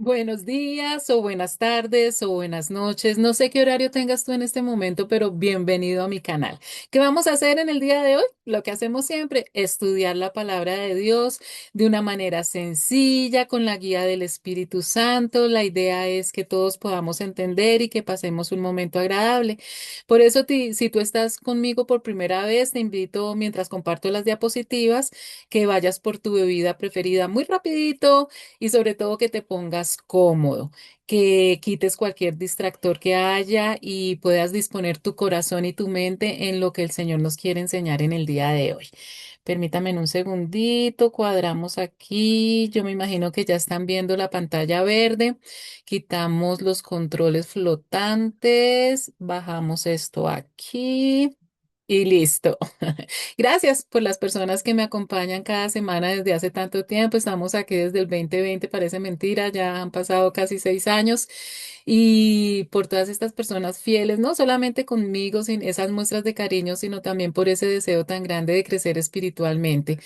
Buenos días o buenas tardes o buenas noches. No sé qué horario tengas tú en este momento, pero bienvenido a mi canal. ¿Qué vamos a hacer en el día de hoy? Lo que hacemos siempre, estudiar la palabra de Dios de una manera sencilla, con la guía del Espíritu Santo. La idea es que todos podamos entender y que pasemos un momento agradable. Por eso, si tú estás conmigo por primera vez, te invito, mientras comparto las diapositivas, que vayas por tu bebida preferida muy rapidito y sobre todo que te pongas cómodo, que quites cualquier distractor que haya y puedas disponer tu corazón y tu mente en lo que el Señor nos quiere enseñar en el día de hoy. Permítame un segundito, cuadramos aquí. Yo me imagino que ya están viendo la pantalla verde. Quitamos los controles flotantes, bajamos esto aquí. Y listo. Gracias por las personas que me acompañan cada semana desde hace tanto tiempo. Estamos aquí desde el 2020, parece mentira, ya han pasado casi 6 años. Y por todas estas personas fieles, no solamente conmigo, sin esas muestras de cariño, sino también por ese deseo tan grande de crecer espiritualmente.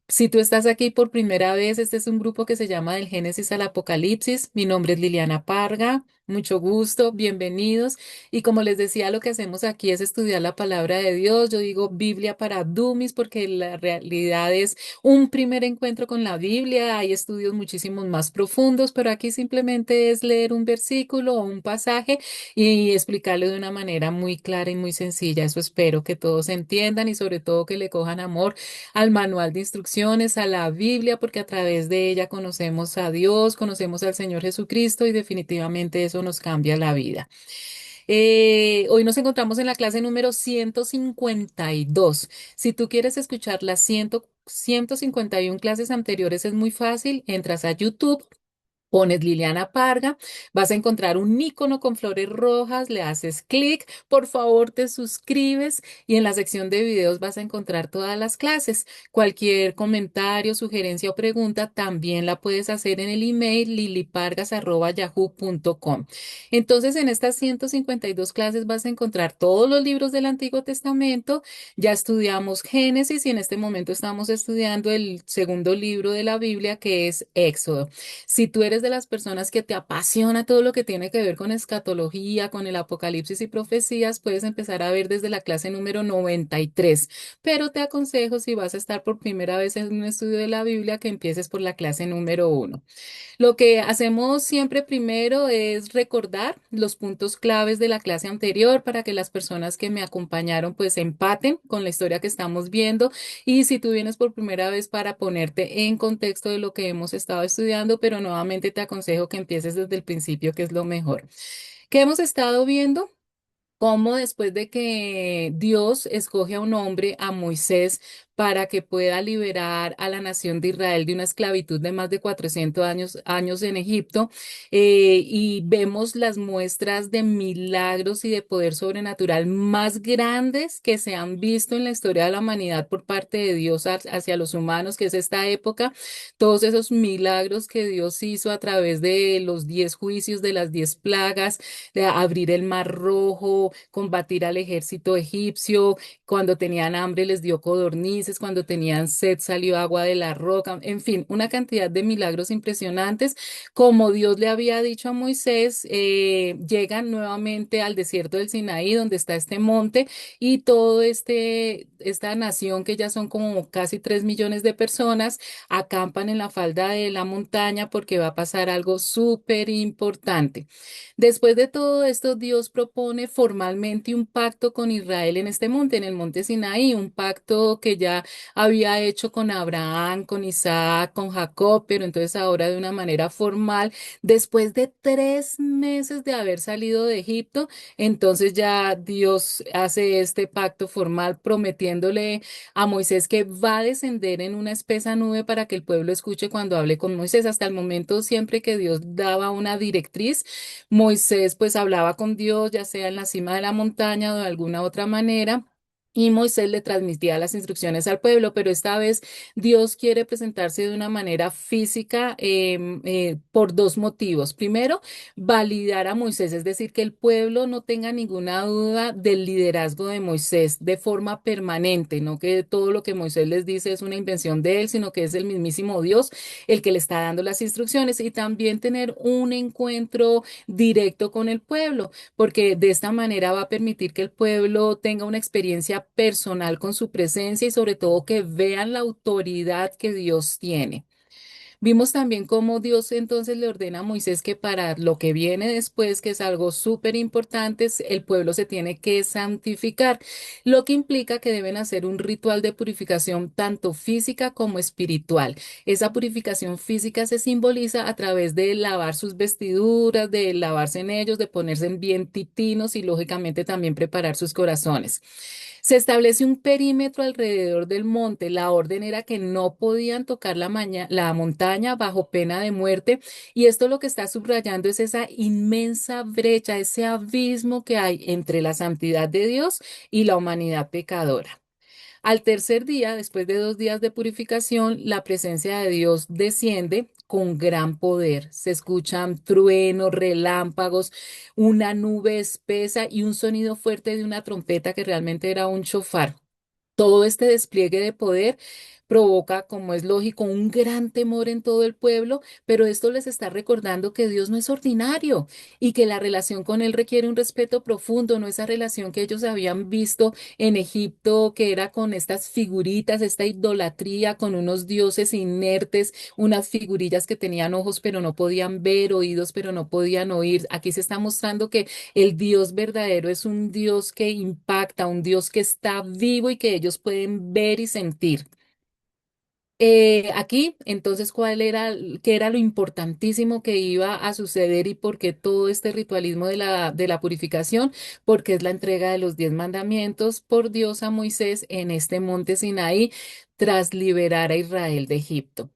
Si tú estás aquí por primera vez, este es un grupo que se llama Del Génesis al Apocalipsis. Mi nombre es Liliana Parga. Mucho gusto, bienvenidos. Y como les decía, lo que hacemos aquí es estudiar la palabra de Dios. Yo digo Biblia para dummies porque la realidad es un primer encuentro con la Biblia. Hay estudios muchísimos más profundos, pero aquí simplemente es leer un versículo o un pasaje y explicarlo de una manera muy clara y muy sencilla. Eso espero que todos entiendan y sobre todo que le cojan amor al manual de instrucciones, a la Biblia, porque a través de ella conocemos a Dios, conocemos al Señor Jesucristo y definitivamente eso nos cambia la vida. Hoy nos encontramos en la clase número 152. Si tú quieres escuchar las 151 clases anteriores, es muy fácil. Entras a YouTube. Pones Liliana Parga, vas a encontrar un icono con flores rojas, le haces clic, por favor te suscribes y en la sección de videos vas a encontrar todas las clases. Cualquier comentario, sugerencia o pregunta también la puedes hacer en el email lilipargas@yahoo.com. Entonces, en estas 152 clases vas a encontrar todos los libros del Antiguo Testamento. Ya estudiamos Génesis y en este momento estamos estudiando el segundo libro de la Biblia, que es Éxodo. Si tú eres de las personas que te apasiona todo lo que tiene que ver con escatología, con el apocalipsis y profecías, puedes empezar a ver desde la clase número 93. Pero te aconsejo, si vas a estar por primera vez en un estudio de la Biblia, que empieces por la clase número 1. Lo que hacemos siempre primero es recordar los puntos claves de la clase anterior para que las personas que me acompañaron pues empaten con la historia que estamos viendo y si tú vienes por primera vez para ponerte en contexto de lo que hemos estado estudiando, pero nuevamente te aconsejo que empieces desde el principio, que es lo mejor. ¿Qué hemos estado viendo? Cómo después de que Dios escoge a un hombre, a Moisés, para que pueda liberar a la nación de Israel de una esclavitud de más de 400 años en Egipto, y vemos las muestras de milagros y de poder sobrenatural más grandes que se han visto en la historia de la humanidad por parte de Dios hacia los humanos, que es esta época, todos esos milagros que Dios hizo a través de los 10 juicios de las 10 plagas, de abrir el mar rojo, combatir al ejército egipcio, cuando tenían hambre les dio codornices, cuando tenían sed salió agua de la roca, en fin, una cantidad de milagros impresionantes. Como Dios le había dicho a Moisés, llegan nuevamente al desierto del Sinaí, donde está este monte, y esta nación, que ya son como casi 3 millones de personas, acampan en la falda de la montaña porque va a pasar algo súper importante. Después de todo esto, Dios propone formalmente un pacto con Israel en este monte, en el monte Sinaí, un pacto que ya había hecho con Abraham, con Isaac, con Jacob, pero entonces ahora de una manera formal, después de 3 meses de haber salido de Egipto, entonces ya Dios hace este pacto formal prometiéndole a Moisés que va a descender en una espesa nube para que el pueblo escuche cuando hable con Moisés. Hasta el momento, siempre que Dios daba una directriz, Moisés pues hablaba con Dios, ya sea en la cima de la montaña o de alguna otra manera. y Moisés le transmitía las instrucciones al pueblo, pero esta vez Dios quiere presentarse de una manera física por dos motivos. Primero, validar a Moisés, es decir, que el pueblo no tenga ninguna duda del liderazgo de Moisés de forma permanente, no que todo lo que Moisés les dice es una invención de él, sino que es el mismísimo Dios el que le está dando las instrucciones y también tener un encuentro directo con el pueblo porque de esta manera va a permitir que el pueblo tenga una experiencia personal con su presencia y sobre todo que vean la autoridad que Dios tiene. Vimos también cómo Dios entonces le ordena a Moisés que para lo que viene después, que es algo súper importante, el pueblo se tiene que santificar, lo que implica que deben hacer un ritual de purificación tanto física como espiritual. Esa purificación física se simboliza a través de lavar sus vestiduras, de lavarse en ellos, de ponerse en bien titinos y lógicamente también preparar sus corazones. Se establece un perímetro alrededor del monte. La orden era que no podían tocar la montaña bajo pena de muerte. Y esto lo que está subrayando es esa inmensa brecha, ese abismo que hay entre la santidad de Dios y la humanidad pecadora. Al tercer día, después de 2 días de purificación, la presencia de Dios desciende con gran poder. Se escuchan truenos, relámpagos, una nube espesa y un sonido fuerte de una trompeta que realmente era un shofar. Todo este despliegue de poder provoca, como es lógico, un gran temor en todo el pueblo, pero esto les está recordando que Dios no es ordinario y que la relación con Él requiere un respeto profundo, no esa relación que ellos habían visto en Egipto, que era con estas figuritas, esta idolatría, con unos dioses inertes, unas figurillas que tenían ojos pero no podían ver, oídos pero no podían oír. Aquí se está mostrando que el Dios verdadero es un Dios que impacta, un Dios que está vivo y que ellos pueden ver y sentir. Aquí, entonces, qué era lo importantísimo que iba a suceder y por qué todo este ritualismo de la purificación? Porque es la entrega de los 10 mandamientos por Dios a Moisés en este monte Sinaí tras liberar a Israel de Egipto.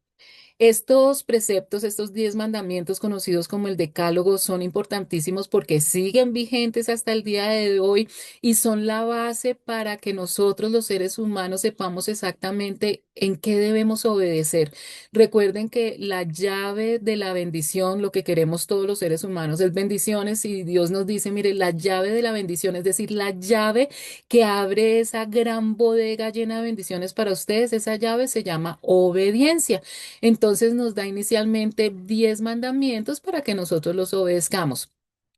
Estos preceptos, estos 10 mandamientos conocidos como el Decálogo, son importantísimos porque siguen vigentes hasta el día de hoy y son la base para que nosotros los seres humanos sepamos exactamente en qué debemos obedecer. Recuerden que la llave de la bendición, lo que queremos todos los seres humanos es bendiciones y Dios nos dice, mire, la llave de la bendición, es decir, la llave que abre esa gran bodega llena de bendiciones para ustedes, esa llave se llama obediencia. Entonces nos da inicialmente 10 mandamientos para que nosotros los obedezcamos.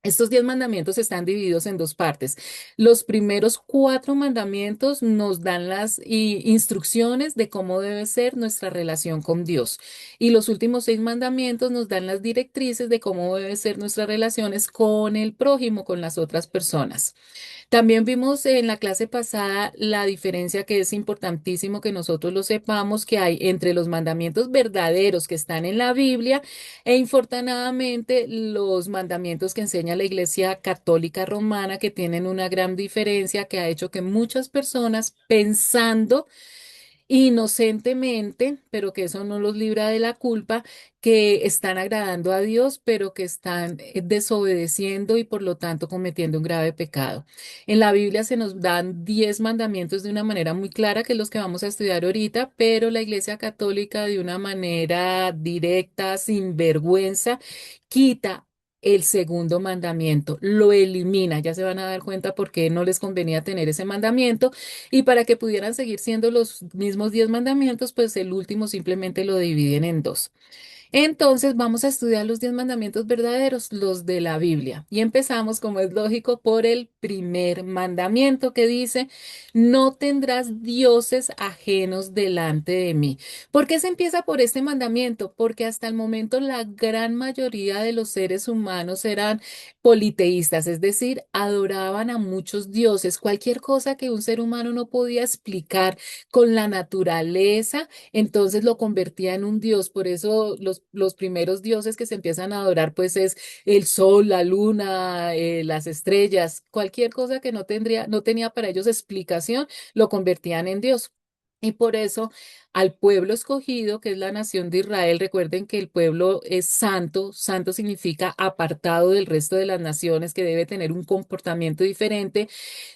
Estos 10 mandamientos están divididos en dos partes. Los primeros 4 mandamientos nos dan las instrucciones de cómo debe ser nuestra relación con Dios. Y los últimos 6 mandamientos nos dan las directrices de cómo deben ser nuestras relaciones con el prójimo, con las otras personas. También vimos en la clase pasada la diferencia que es importantísimo que nosotros lo sepamos que hay entre los mandamientos verdaderos que están en la Biblia e infortunadamente los mandamientos que enseña la Iglesia Católica Romana que tienen una gran diferencia que ha hecho que muchas personas pensando inocentemente, pero que eso no los libra de la culpa, que están agradando a Dios, pero que están desobedeciendo y por lo tanto cometiendo un grave pecado. En la Biblia se nos dan 10 mandamientos de una manera muy clara, que es los que vamos a estudiar ahorita, pero la Iglesia Católica de una manera directa, sin vergüenza, quita el segundo mandamiento, lo elimina. Ya se van a dar cuenta por qué no les convenía tener ese mandamiento y para que pudieran seguir siendo los mismos 10 mandamientos, pues el último simplemente lo dividen en dos. Entonces vamos a estudiar los 10 mandamientos verdaderos, los de la Biblia. Y empezamos, como es lógico, por el primer mandamiento que dice, no tendrás dioses ajenos delante de mí. ¿Por qué se empieza por este mandamiento? Porque hasta el momento la gran mayoría de los seres humanos eran politeístas, es decir, adoraban a muchos dioses. Cualquier cosa que un ser humano no podía explicar con la naturaleza entonces lo convertía en un dios. Por eso los primeros dioses que se empiezan a adorar, pues es el sol, la luna, las estrellas, cualquier cosa que no tenía para ellos explicación, lo convertían en dios. Y por eso al pueblo escogido, que es la nación de Israel. Recuerden que el pueblo es santo, santo significa apartado del resto de las naciones, que debe tener un comportamiento diferente.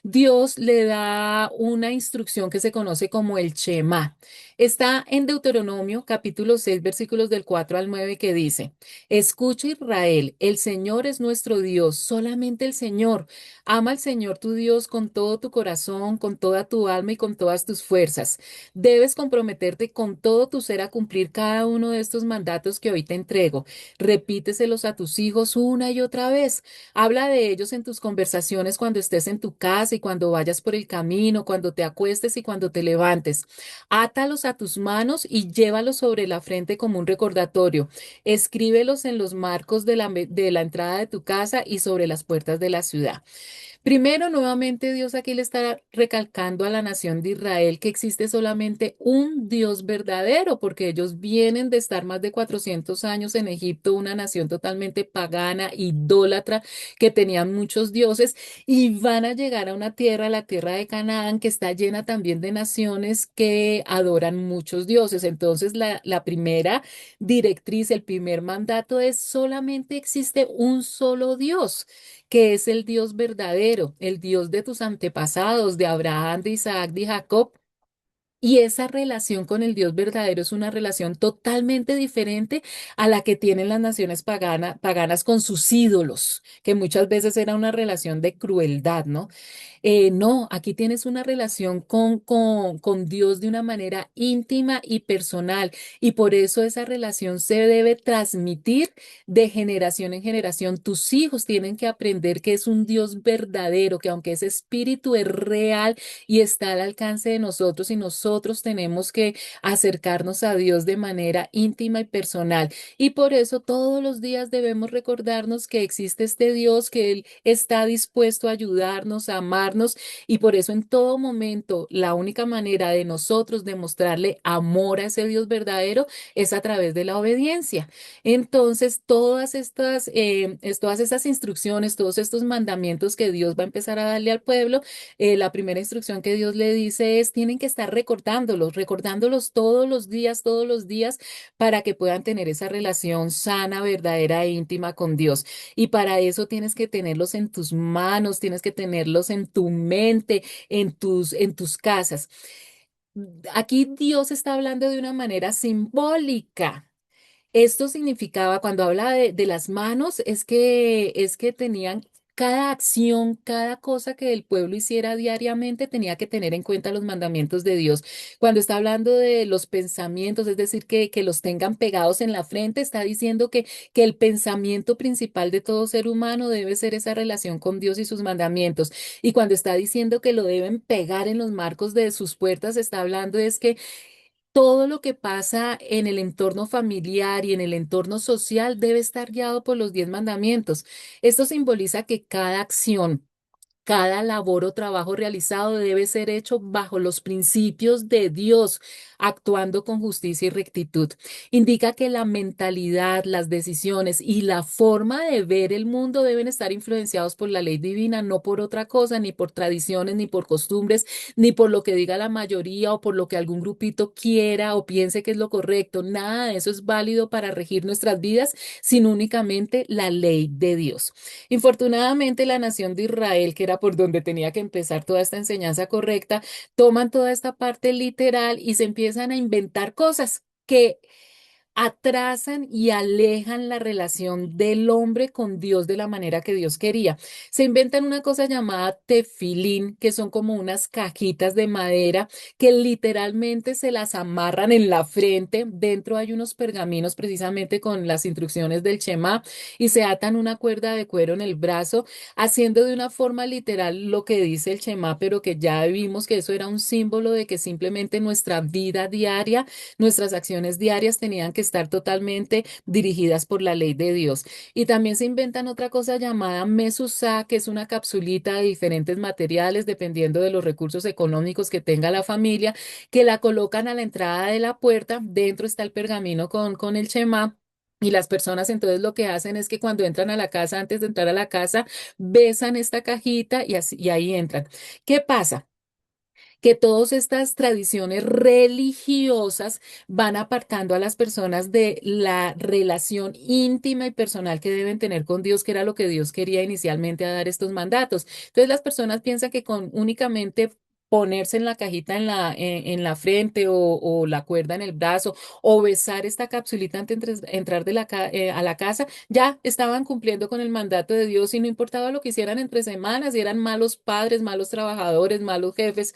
Dios le da una instrucción que se conoce como el Shema. Está en Deuteronomio capítulo 6 versículos del 4 al 9 que dice, escucha Israel, el Señor es nuestro Dios, solamente el Señor. Ama al Señor tu Dios con todo tu corazón, con toda tu alma y con todas tus fuerzas. Debes comprometerte con todo tu ser a cumplir cada uno de estos mandatos que hoy te entrego. Repíteselos a tus hijos una y otra vez. Habla de ellos en tus conversaciones cuando estés en tu casa y cuando vayas por el camino, cuando te acuestes y cuando te levantes. Átalos a tus manos y llévalos sobre la frente como un recordatorio. Escríbelos en los marcos de la entrada de tu casa y sobre las puertas de la ciudad. Primero, nuevamente, Dios aquí le está recalcando a la nación de Israel que existe solamente un Dios verdadero, porque ellos vienen de estar más de 400 años en Egipto, una nación totalmente pagana, idólatra, que tenían muchos dioses, y van a llegar a una tierra, la tierra de Canaán, que está llena también de naciones que adoran muchos dioses. Entonces, la primera directriz, el primer mandato es solamente existe un solo Dios que es el Dios verdadero, el Dios de tus antepasados, de Abraham, de Isaac, de Jacob. Y esa relación con el Dios verdadero es una relación totalmente diferente a la que tienen las naciones paganas con sus ídolos, que muchas veces era una relación de crueldad, ¿no? No, aquí tienes una relación con Dios de una manera íntima y personal, y por eso esa relación se debe transmitir de generación en generación. Tus hijos tienen que aprender que es un Dios verdadero, que aunque ese espíritu es real y está al alcance de nosotros, y nosotros tenemos que acercarnos a Dios de manera íntima y personal. Y por eso todos los días debemos recordarnos que existe este Dios, que Él está dispuesto a ayudarnos, a amarnos, y por eso en todo momento la única manera de nosotros demostrarle amor a ese Dios verdadero es a través de la obediencia. Entonces, todas estas instrucciones, todos estos mandamientos que Dios va a empezar a darle al pueblo, la primera instrucción que Dios le dice es, tienen que estar recordándolos, recordándolos todos los días, para que puedan tener esa relación sana, verdadera e íntima con Dios. Y para eso tienes que tenerlos en tus manos, tienes que tenerlos en tu mente, en tus casas. Aquí Dios está hablando de una manera simbólica. Esto significaba, cuando habla de las manos, es que tenían cada acción, cada cosa que el pueblo hiciera diariamente, tenía que tener en cuenta los mandamientos de Dios. Cuando está hablando de los pensamientos, es decir, que los tengan pegados en la frente, está diciendo que el pensamiento principal de todo ser humano debe ser esa relación con Dios y sus mandamientos. Y cuando está diciendo que lo deben pegar en los marcos de sus puertas, está hablando es que todo lo que pasa en el entorno familiar y en el entorno social debe estar guiado por los 10 mandamientos. Esto simboliza que cada acción, cada labor o trabajo realizado debe ser hecho bajo los principios de Dios, actuando con justicia y rectitud. Indica que la mentalidad, las decisiones y la forma de ver el mundo deben estar influenciados por la ley divina, no por otra cosa, ni por tradiciones, ni por costumbres, ni por lo que diga la mayoría o por lo que algún grupito quiera o piense que es lo correcto. Nada de eso es válido para regir nuestras vidas, sino únicamente la ley de Dios. Infortunadamente, la nación de Israel, que era por donde tenía que empezar toda esta enseñanza correcta, toman toda esta parte literal y se empiezan a inventar cosas que atrasan y alejan la relación del hombre con Dios de la manera que Dios quería. Se inventan una cosa llamada tefilín, que son como unas cajitas de madera que literalmente se las amarran en la frente. Dentro hay unos pergaminos precisamente con las instrucciones del Shema, y se atan una cuerda de cuero en el brazo, haciendo de una forma literal lo que dice el Shema, pero que ya vimos que eso era un símbolo de que simplemente nuestra vida diaria, nuestras acciones diarias tenían que estar totalmente dirigidas por la ley de Dios. Y también se inventan otra cosa llamada mesusá, que es una capsulita de diferentes materiales, dependiendo de los recursos económicos que tenga la familia, que la colocan a la entrada de la puerta. Dentro está el pergamino con el Shema. Y las personas entonces lo que hacen es que cuando entran a la casa, antes de entrar a la casa, besan esta cajita y ahí entran. ¿Qué pasa? que todas estas tradiciones religiosas van apartando a las personas de la relación íntima y personal que deben tener con Dios, que era lo que Dios quería inicialmente a dar estos mandatos. Entonces las personas piensan que con únicamente ponerse en la cajita en la frente o la cuerda en el brazo o besar esta capsulita antes de entrar a la casa, ya estaban cumpliendo con el mandato de Dios y no importaba lo que hicieran entre semanas, si eran malos padres, malos trabajadores, malos jefes,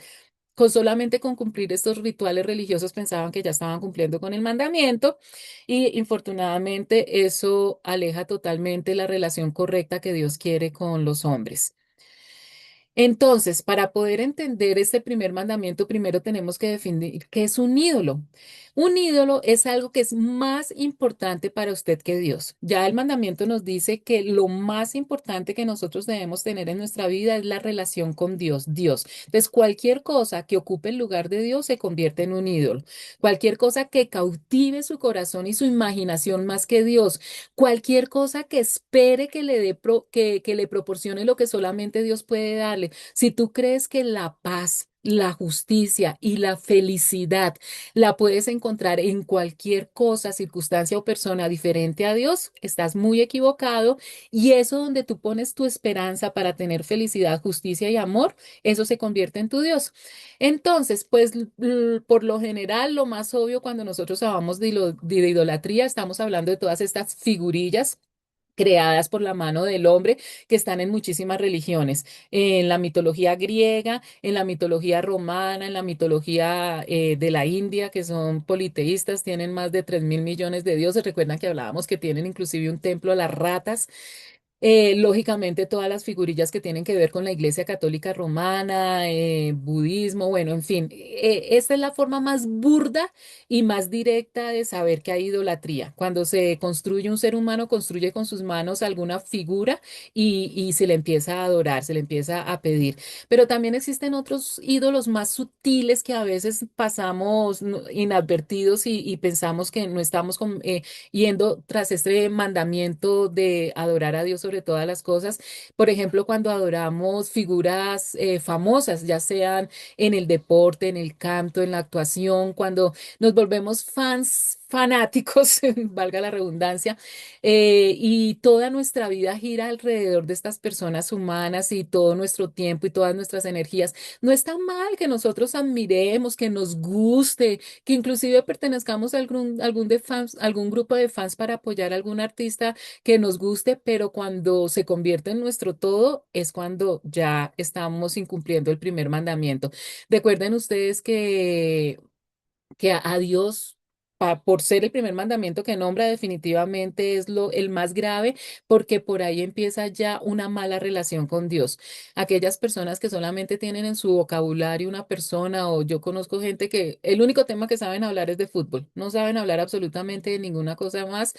con cumplir estos rituales religiosos pensaban que ya estaban cumpliendo con el mandamiento y infortunadamente eso aleja totalmente la relación correcta que Dios quiere con los hombres. Entonces, para poder entender este primer mandamiento, primero tenemos que definir qué es un ídolo. Un ídolo es algo que es más importante para usted que Dios. Ya el mandamiento nos dice que lo más importante que nosotros debemos tener en nuestra vida es la relación con Dios, Dios. Entonces, cualquier cosa que ocupe el lugar de Dios se convierte en un ídolo. Cualquier cosa que cautive su corazón y su imaginación más que Dios. Cualquier cosa que espere que le que le proporcione lo que solamente Dios puede darle. Si tú crees que la paz, la justicia y la felicidad la puedes encontrar en cualquier cosa, circunstancia o persona diferente a Dios, estás muy equivocado y eso donde tú pones tu esperanza para tener felicidad, justicia y amor, eso se convierte en tu Dios. Entonces, pues por lo general, lo más obvio cuando nosotros hablamos de idolatría, estamos hablando de todas estas figurillas creadas por la mano del hombre, que están en muchísimas religiones, en la mitología griega, en la mitología romana, en la mitología de la India, que son politeístas, tienen más de 3.000 millones de dioses. Recuerdan que hablábamos que tienen inclusive un templo a las ratas. Lógicamente, todas las figurillas que tienen que ver con la Iglesia Católica Romana, budismo, bueno, en fin, esta es la forma más burda y más directa de saber que hay idolatría. Cuando se construye un ser humano, construye con sus manos alguna figura y se le empieza a adorar, se le empieza a pedir. Pero también existen otros ídolos más sutiles que a veces pasamos inadvertidos y pensamos que no estamos yendo tras este mandamiento de adorar a Dios sobre todas las cosas. Por ejemplo, cuando adoramos figuras famosas, ya sean en el deporte, en el canto, en la actuación, cuando nos volvemos fans fanáticos, valga la redundancia, y toda nuestra vida gira alrededor de estas personas humanas y todo nuestro tiempo y todas nuestras energías. No está mal que nosotros admiremos, que nos guste, que inclusive pertenezcamos a algún grupo de fans para apoyar a algún artista que nos guste, pero cuando se convierte en nuestro todo es cuando ya estamos incumpliendo el primer mandamiento. Recuerden ustedes que a Dios, por ser el primer mandamiento que nombra, definitivamente es el más grave, porque por ahí empieza ya una mala relación con Dios. Aquellas personas que solamente tienen en su vocabulario una persona, o yo conozco gente que el único tema que saben hablar es de fútbol, no saben hablar absolutamente de ninguna cosa más.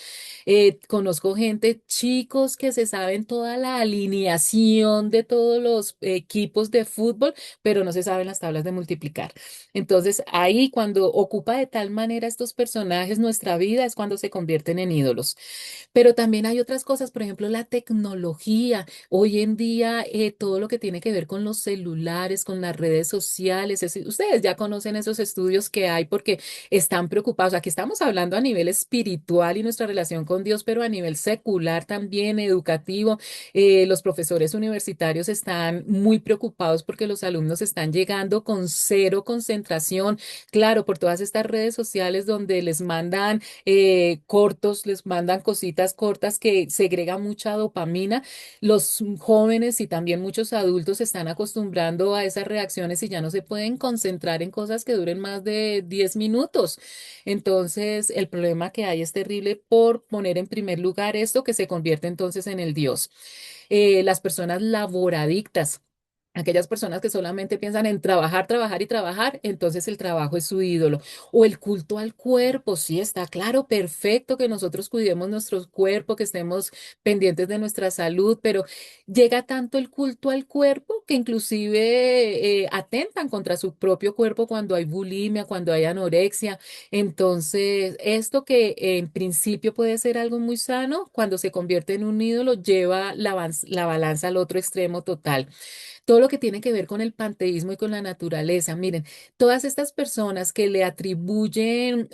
Conozco gente, chicos, que se saben toda la alineación de todos los equipos de fútbol, pero no se saben las tablas de multiplicar. Entonces, ahí cuando ocupa de tal manera estos personajes nuestra vida es cuando se convierten en ídolos. Pero también hay otras cosas, por ejemplo, la tecnología. Hoy en día, todo lo que tiene que ver con los celulares, con las redes sociales, ustedes ya conocen esos estudios que hay porque están preocupados. Aquí estamos hablando a nivel espiritual y nuestra relación con Dios, pero a nivel secular también, educativo. Los profesores universitarios están muy preocupados porque los alumnos están llegando con cero concentración, claro, por todas estas redes sociales donde les mandan cortos, les mandan cositas cortas que segregan mucha dopamina. Los jóvenes y también muchos adultos se están acostumbrando a esas reacciones y ya no se pueden concentrar en cosas que duren más de 10 minutos. Entonces, el problema que hay es terrible por poner en primer lugar esto que se convierte entonces en el Dios. Las personas laboradictas. Aquellas personas que solamente piensan en trabajar, trabajar y trabajar, entonces el trabajo es su ídolo. O el culto al cuerpo, sí, está claro, perfecto que nosotros cuidemos nuestro cuerpo, que estemos pendientes de nuestra salud, pero llega tanto el culto al cuerpo que inclusive atentan contra su propio cuerpo cuando hay bulimia, cuando hay anorexia. Entonces, esto que en principio puede ser algo muy sano, cuando se convierte en un ídolo, lleva la balanza al otro extremo total. todo lo que tiene que ver con el panteísmo y con la naturaleza. Miren, todas estas personas que le atribuyen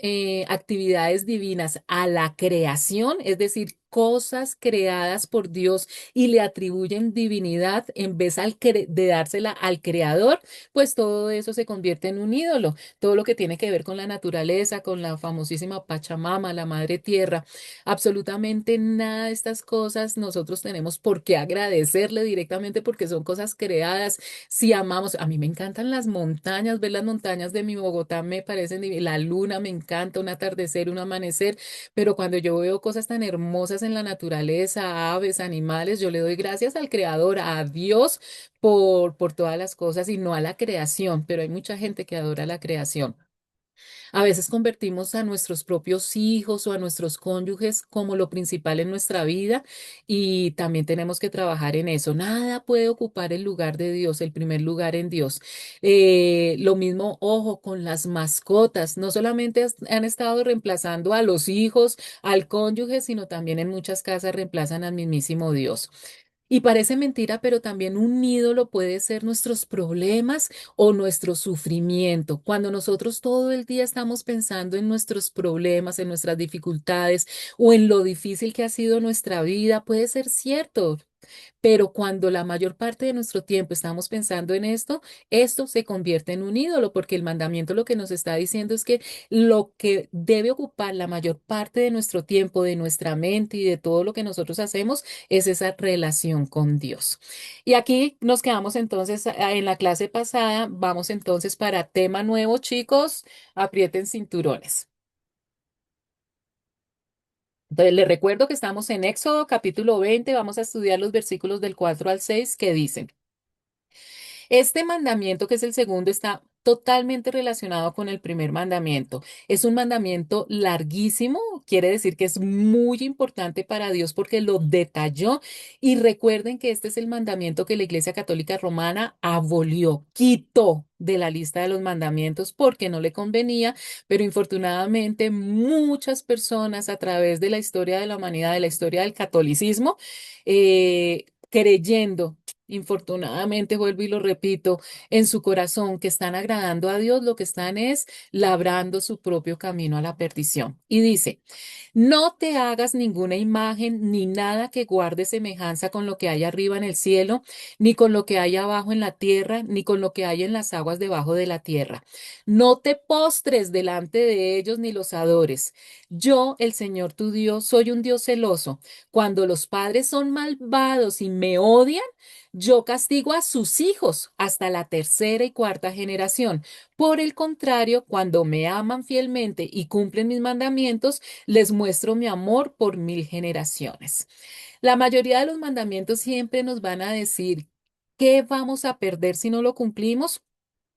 actividades divinas a la creación, es decir, cosas creadas por Dios y le atribuyen divinidad en vez de dársela al creador, pues todo eso se convierte en un ídolo. Todo lo que tiene que ver con la naturaleza, con la famosísima Pachamama, la madre tierra, absolutamente nada de estas cosas nosotros tenemos por qué agradecerle directamente porque son cosas creadas. Si amamos, a mí me encantan las montañas, ver las montañas de mi Bogotá me parecen, la luna me encanta, un atardecer, un amanecer, pero cuando yo veo cosas tan hermosas en la naturaleza, aves, animales, yo le doy gracias al Creador, a Dios, por todas las cosas y no a la creación, pero hay mucha gente que adora la creación. A veces convertimos a nuestros propios hijos o a nuestros cónyuges como lo principal en nuestra vida y también tenemos que trabajar en eso. Nada puede ocupar el lugar de Dios, el primer lugar en Dios. Lo mismo, ojo, con las mascotas. No solamente han estado reemplazando a los hijos, al cónyuge, sino también en muchas casas reemplazan al mismísimo Dios. Y parece mentira, pero también un ídolo puede ser nuestros problemas o nuestro sufrimiento. Cuando nosotros todo el día estamos pensando en nuestros problemas, en nuestras dificultades o en lo difícil que ha sido nuestra vida, puede ser cierto. Pero cuando la mayor parte de nuestro tiempo estamos pensando en esto se convierte en un ídolo, porque el mandamiento lo que nos está diciendo es que lo que debe ocupar la mayor parte de nuestro tiempo, de nuestra mente y de todo lo que nosotros hacemos es esa relación con Dios. Y aquí nos quedamos entonces en la clase pasada. Vamos entonces para tema nuevo, chicos. Aprieten cinturones. Entonces, les recuerdo que estamos en Éxodo capítulo 20. Vamos a estudiar los versículos del 4 al 6 que dicen. Este mandamiento, que es el segundo, está totalmente relacionado con el primer mandamiento. Es un mandamiento larguísimo, quiere decir que es muy importante para Dios porque lo detalló. Y recuerden que este es el mandamiento que la Iglesia Católica Romana abolió, quitó de la lista de los mandamientos porque no le convenía, pero infortunadamente muchas personas a través de la historia de la humanidad, de la historia del catolicismo, creyendo. Infortunadamente, vuelvo y lo repito, en su corazón que están agradando a Dios, lo que están es labrando su propio camino a la perdición. Y dice, no te hagas ninguna imagen ni nada que guarde semejanza con lo que hay arriba en el cielo, ni con lo que hay abajo en la tierra, ni con lo que hay en las aguas debajo de la tierra. No te postres delante de ellos ni los adores. Yo, el Señor tu Dios, soy un Dios celoso. Cuando los padres son malvados y me odian, yo castigo a sus hijos hasta la tercera y cuarta generación. Por el contrario, cuando me aman fielmente y cumplen mis mandamientos, les muestro mi amor por 1000 generaciones. La mayoría de los mandamientos siempre nos van a decir qué vamos a perder si no lo cumplimos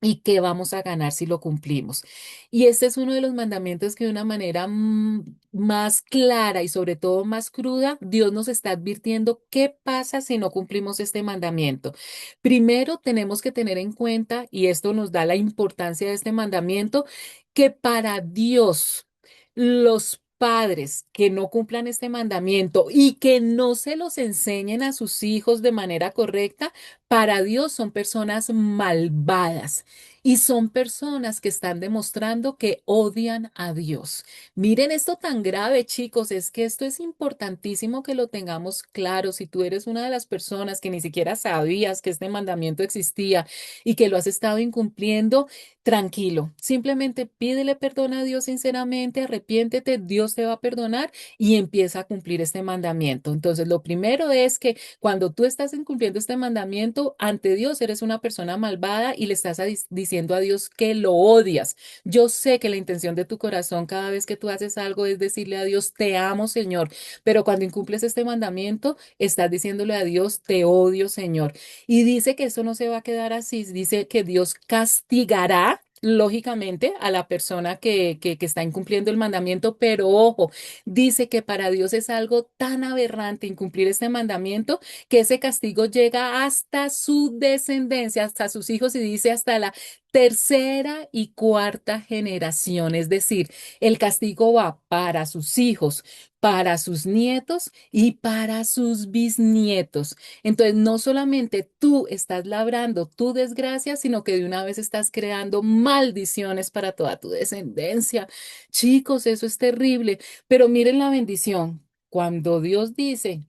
y qué vamos a ganar si lo cumplimos. Y este es uno de los mandamientos que de una manera más clara y sobre todo más cruda, Dios nos está advirtiendo qué pasa si no cumplimos este mandamiento. Primero tenemos que tener en cuenta, y esto nos da la importancia de este mandamiento, que para Dios los padres que no cumplan este mandamiento y que no se los enseñen a sus hijos de manera correcta, para Dios son personas malvadas y son personas que están demostrando que odian a Dios. Miren esto tan grave, chicos, es que esto es importantísimo que lo tengamos claro. Si tú eres una de las personas que ni siquiera sabías que este mandamiento existía y que lo has estado incumpliendo, tranquilo, simplemente pídele perdón a Dios sinceramente, arrepiéntete, Dios te va a perdonar y empieza a cumplir este mandamiento. Entonces, lo primero es que cuando tú estás incumpliendo este mandamiento, ante Dios eres una persona malvada y le estás diciendo a Dios que lo odias. Yo sé que la intención de tu corazón cada vez que tú haces algo es decirle a Dios, te amo, Señor, pero cuando incumples este mandamiento, estás diciéndole a Dios, te odio, Señor. Y dice que eso no se va a quedar así, dice que Dios castigará. Lógicamente a la persona que está incumpliendo el mandamiento, pero ojo, dice que para Dios es algo tan aberrante incumplir este mandamiento que ese castigo llega hasta su descendencia, hasta sus hijos y dice hasta la tercera y cuarta generación. Es decir, el castigo va para sus hijos para sus nietos y para sus bisnietos. Entonces, no solamente tú estás labrando tu desgracia, sino que de una vez estás creando maldiciones para toda tu descendencia. Chicos, eso es terrible, pero miren la bendición. Cuando Dios dice,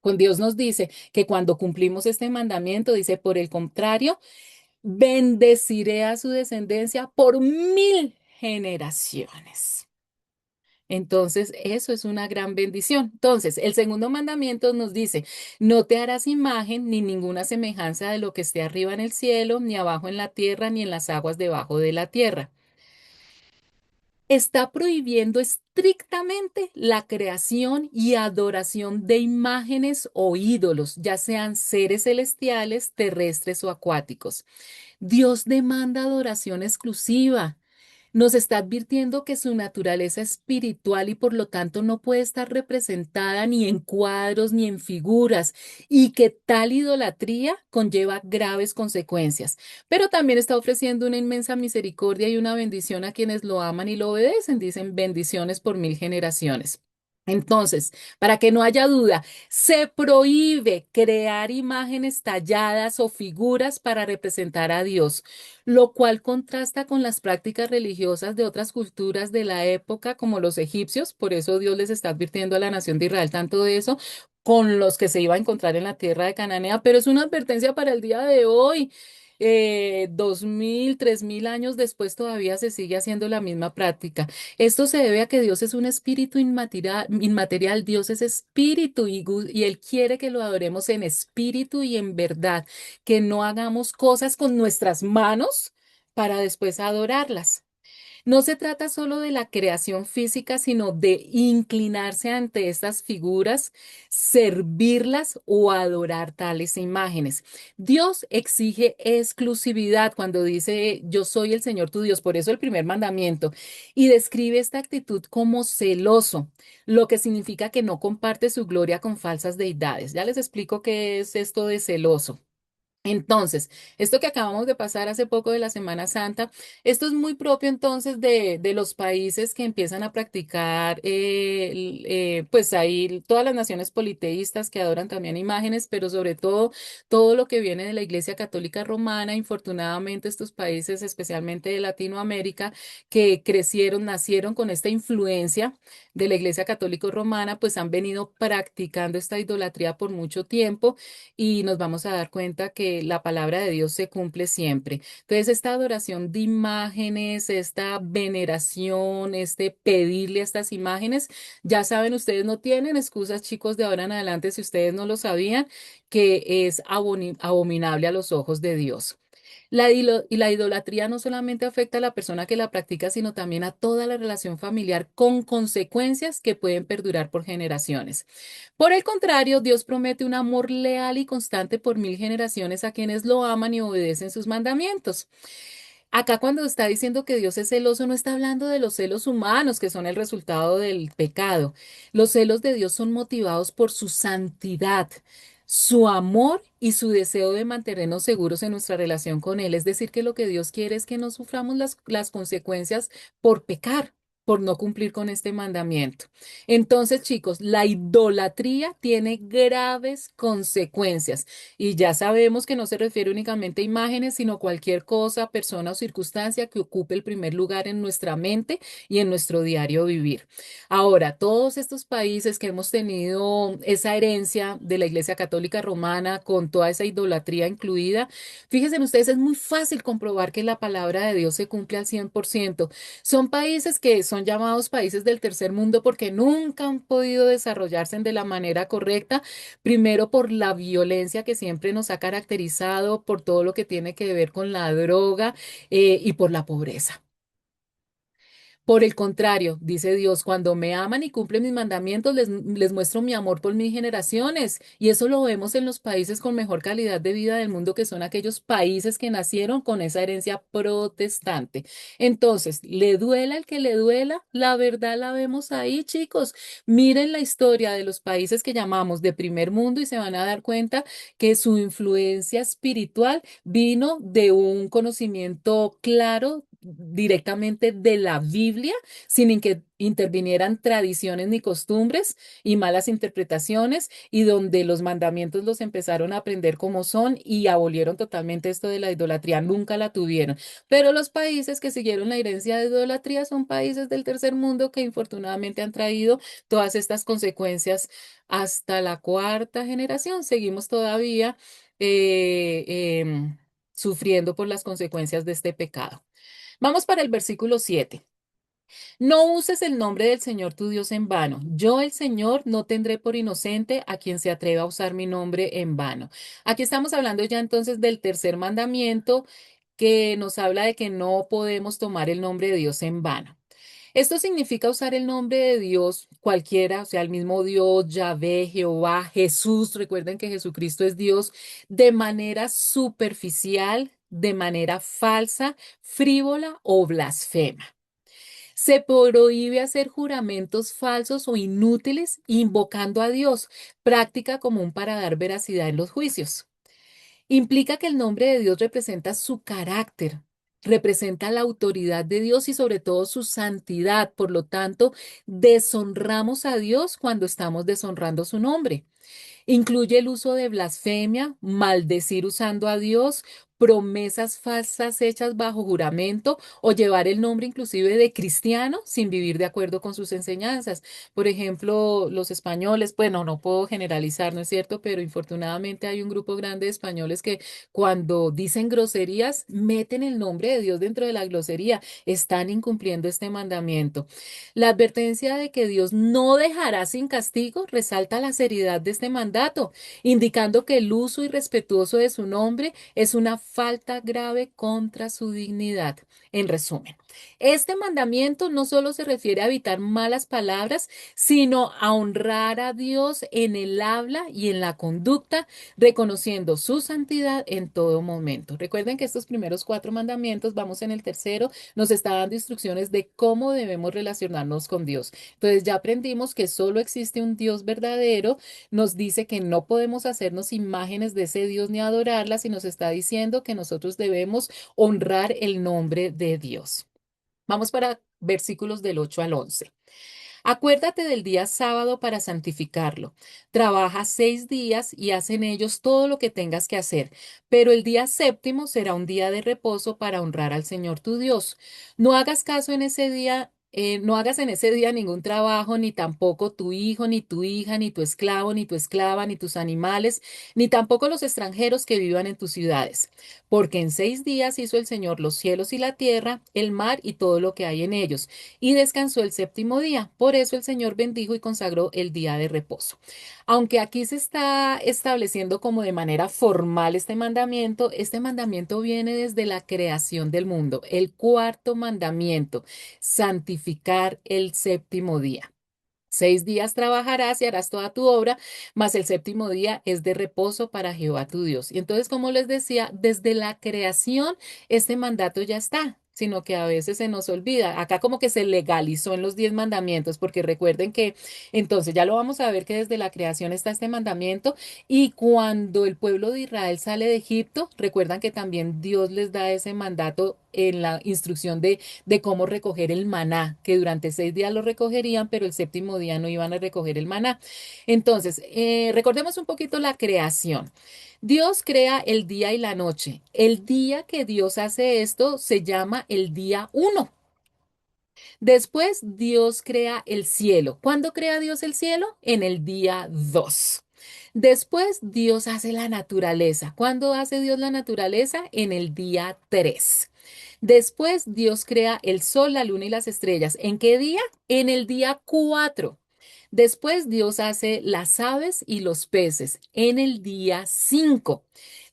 cuando Dios nos dice que cuando cumplimos este mandamiento, dice, por el contrario, bendeciré a su descendencia por 1000 generaciones. Entonces, eso es una gran bendición. Entonces, el segundo mandamiento nos dice, no te harás imagen ni ninguna semejanza de lo que esté arriba en el cielo, ni abajo en la tierra, ni en las aguas debajo de la tierra. Está prohibiendo estrictamente la creación y adoración de imágenes o ídolos, ya sean seres celestiales, terrestres o acuáticos. Dios demanda adoración exclusiva. Nos está advirtiendo que su naturaleza espiritual y por lo tanto no puede estar representada ni en cuadros ni en figuras y que tal idolatría conlleva graves consecuencias. Pero también está ofreciendo una inmensa misericordia y una bendición a quienes lo aman y lo obedecen. Dicen bendiciones por 1000 generaciones. Entonces, para que no haya duda, se prohíbe crear imágenes talladas o figuras para representar a Dios, lo cual contrasta con las prácticas religiosas de otras culturas de la época, como los egipcios. Por eso Dios les está advirtiendo a la nación de Israel tanto de eso, con los que se iba a encontrar en la tierra de Cananea, pero es una advertencia para el día de hoy. 2000, 3000 años después todavía se sigue haciendo la misma práctica. Esto se debe a que Dios es un espíritu inmaterial, Dios es espíritu y Él quiere que lo adoremos en espíritu y en verdad, que no hagamos cosas con nuestras manos para después adorarlas. No se trata solo de la creación física, sino de inclinarse ante estas figuras, servirlas o adorar tales imágenes. Dios exige exclusividad cuando dice, yo soy el Señor tu Dios, por eso el primer mandamiento, y describe esta actitud como celoso, lo que significa que no comparte su gloria con falsas deidades. Ya les explico qué es esto de celoso. Entonces, esto que acabamos de pasar hace poco de la Semana Santa, esto es muy propio entonces de los países que empiezan a practicar, pues ahí todas las naciones politeístas que adoran también imágenes, pero sobre todo todo lo que viene de la Iglesia Católica Romana. Infortunadamente, estos países, especialmente de Latinoamérica, que crecieron, nacieron con esta influencia de la Iglesia Católica Romana, pues han venido practicando esta idolatría por mucho tiempo y nos vamos a dar cuenta que la palabra de Dios se cumple siempre. Entonces, esta adoración de imágenes, esta veneración, este pedirle a estas imágenes, ya saben, ustedes no tienen excusas, chicos, de ahora en adelante, si ustedes no lo sabían, que es abominable a los ojos de Dios. Y la idolatría no solamente afecta a la persona que la practica, sino también a toda la relación familiar con consecuencias que pueden perdurar por generaciones. Por el contrario, Dios promete un amor leal y constante por 1000 generaciones a quienes lo aman y obedecen sus mandamientos. Acá cuando está diciendo que Dios es celoso, no está hablando de los celos humanos, que son el resultado del pecado. Los celos de Dios son motivados por su santidad, su amor y su deseo de mantenernos seguros en nuestra relación con Él. Es decir, que lo que Dios quiere es que no suframos las consecuencias por pecar, por no cumplir con este mandamiento. Entonces, chicos, la idolatría tiene graves consecuencias. Y ya sabemos que no se refiere únicamente a imágenes, sino cualquier cosa, persona o circunstancia que ocupe el primer lugar en nuestra mente y en nuestro diario vivir. Ahora, todos estos países que hemos tenido esa herencia de la Iglesia Católica Romana con toda esa idolatría incluida, fíjense en ustedes, es muy fácil comprobar que la palabra de Dios se cumple al 100%. Son países que son llamados países del tercer mundo porque nunca han podido desarrollarse de la manera correcta. Primero por la violencia que siempre nos ha caracterizado, por todo lo que tiene que ver con la droga, y por la pobreza. Por el contrario, dice Dios, cuando me aman y cumplen mis mandamientos, les muestro mi amor por 1000 generaciones. Y eso lo vemos en los países con mejor calidad de vida del mundo, que son aquellos países que nacieron con esa herencia protestante. Entonces, le duela el que le duela, la verdad la vemos ahí, chicos. Miren la historia de los países que llamamos de primer mundo y se van a dar cuenta que su influencia espiritual vino de un conocimiento claro directamente de la Biblia, sin que intervinieran tradiciones ni costumbres y malas interpretaciones, y donde los mandamientos los empezaron a aprender como son y abolieron totalmente esto de la idolatría, nunca la tuvieron. Pero los países que siguieron la herencia de idolatría son países del tercer mundo que infortunadamente han traído todas estas consecuencias hasta la cuarta generación. Seguimos todavía eh, em, sufriendo por las consecuencias de este pecado. Vamos para el versículo 7. No uses el nombre del Señor tu Dios en vano. Yo, el Señor, no tendré por inocente a quien se atreva a usar mi nombre en vano. Aquí estamos hablando ya entonces del tercer mandamiento que nos habla de que no podemos tomar el nombre de Dios en vano. Esto significa usar el nombre de Dios cualquiera, o sea, el mismo Dios, Yahvé, Jehová, Jesús. Recuerden que Jesucristo es Dios de manera superficial, de manera falsa, frívola o blasfema. Se prohíbe hacer juramentos falsos o inútiles invocando a Dios, práctica común para dar veracidad en los juicios. Implica que el nombre de Dios representa su carácter, representa la autoridad de Dios y sobre todo su santidad. Por lo tanto, deshonramos a Dios cuando estamos deshonrando su nombre. Incluye el uso de blasfemia, maldecir usando a Dios, promesas falsas hechas bajo juramento o llevar el nombre inclusive de cristiano sin vivir de acuerdo con sus enseñanzas. Por ejemplo, los españoles, bueno, no puedo generalizar, ¿no es cierto? Pero infortunadamente hay un grupo grande de españoles que cuando dicen groserías, meten el nombre de Dios dentro de la grosería. Están incumpliendo este mandamiento. La advertencia de que Dios no dejará sin castigo resalta la seriedad de este mandato, indicando que el uso irrespetuoso de su nombre es una falta grave contra su dignidad. En resumen, este mandamiento no solo se refiere a evitar malas palabras, sino a honrar a Dios en el habla y en la conducta, reconociendo su santidad en todo momento. Recuerden que estos primeros cuatro mandamientos, vamos en el tercero, nos está dando instrucciones de cómo debemos relacionarnos con Dios. Entonces ya aprendimos que solo existe un Dios verdadero, nos dice que no podemos hacernos imágenes de ese Dios ni adorarlas y nos está diciendo que nosotros debemos honrar el nombre de Dios. Vamos para versículos del 8 al 11. Acuérdate del día sábado para santificarlo. Trabaja 6 días y haz en ellos todo lo que tengas que hacer, pero el día séptimo será un día de reposo para honrar al Señor tu Dios. No hagas caso en ese día. No hagas en ese día ningún trabajo, ni tampoco tu hijo, ni tu hija, ni tu esclavo, ni tu esclava, ni tus animales, ni tampoco los extranjeros que vivan en tus ciudades. Porque en 6 días hizo el Señor los cielos y la tierra, el mar y todo lo que hay en ellos y descansó el séptimo día. Por eso el Señor bendijo y consagró el día de reposo. Aunque aquí se está estableciendo como de manera formal este mandamiento viene desde la creación del mundo. El cuarto mandamiento, santificar el séptimo día. 6 días trabajarás y harás toda tu obra, mas el séptimo día es de reposo para Jehová tu Dios. Y entonces, como les decía, desde la creación este mandato ya está, sino que a veces se nos olvida. Acá como que se legalizó en los 10 mandamientos, porque recuerden que entonces ya lo vamos a ver que desde la creación está este mandamiento y cuando el pueblo de Israel sale de Egipto, recuerdan que también Dios les da ese mandato en la instrucción de cómo recoger el maná, que durante 6 días lo recogerían, pero el séptimo día no iban a recoger el maná. Entonces, recordemos un poquito la creación. Dios crea el día y la noche. El día que Dios hace esto se llama el día uno. Después Dios crea el cielo. ¿Cuándo crea Dios el cielo? En el día 2. Después Dios hace la naturaleza. ¿Cuándo hace Dios la naturaleza? En el día 3. Después Dios crea el sol, la luna y las estrellas. ¿En qué día? En el día 4. Después Dios hace las aves y los peces en el día 5.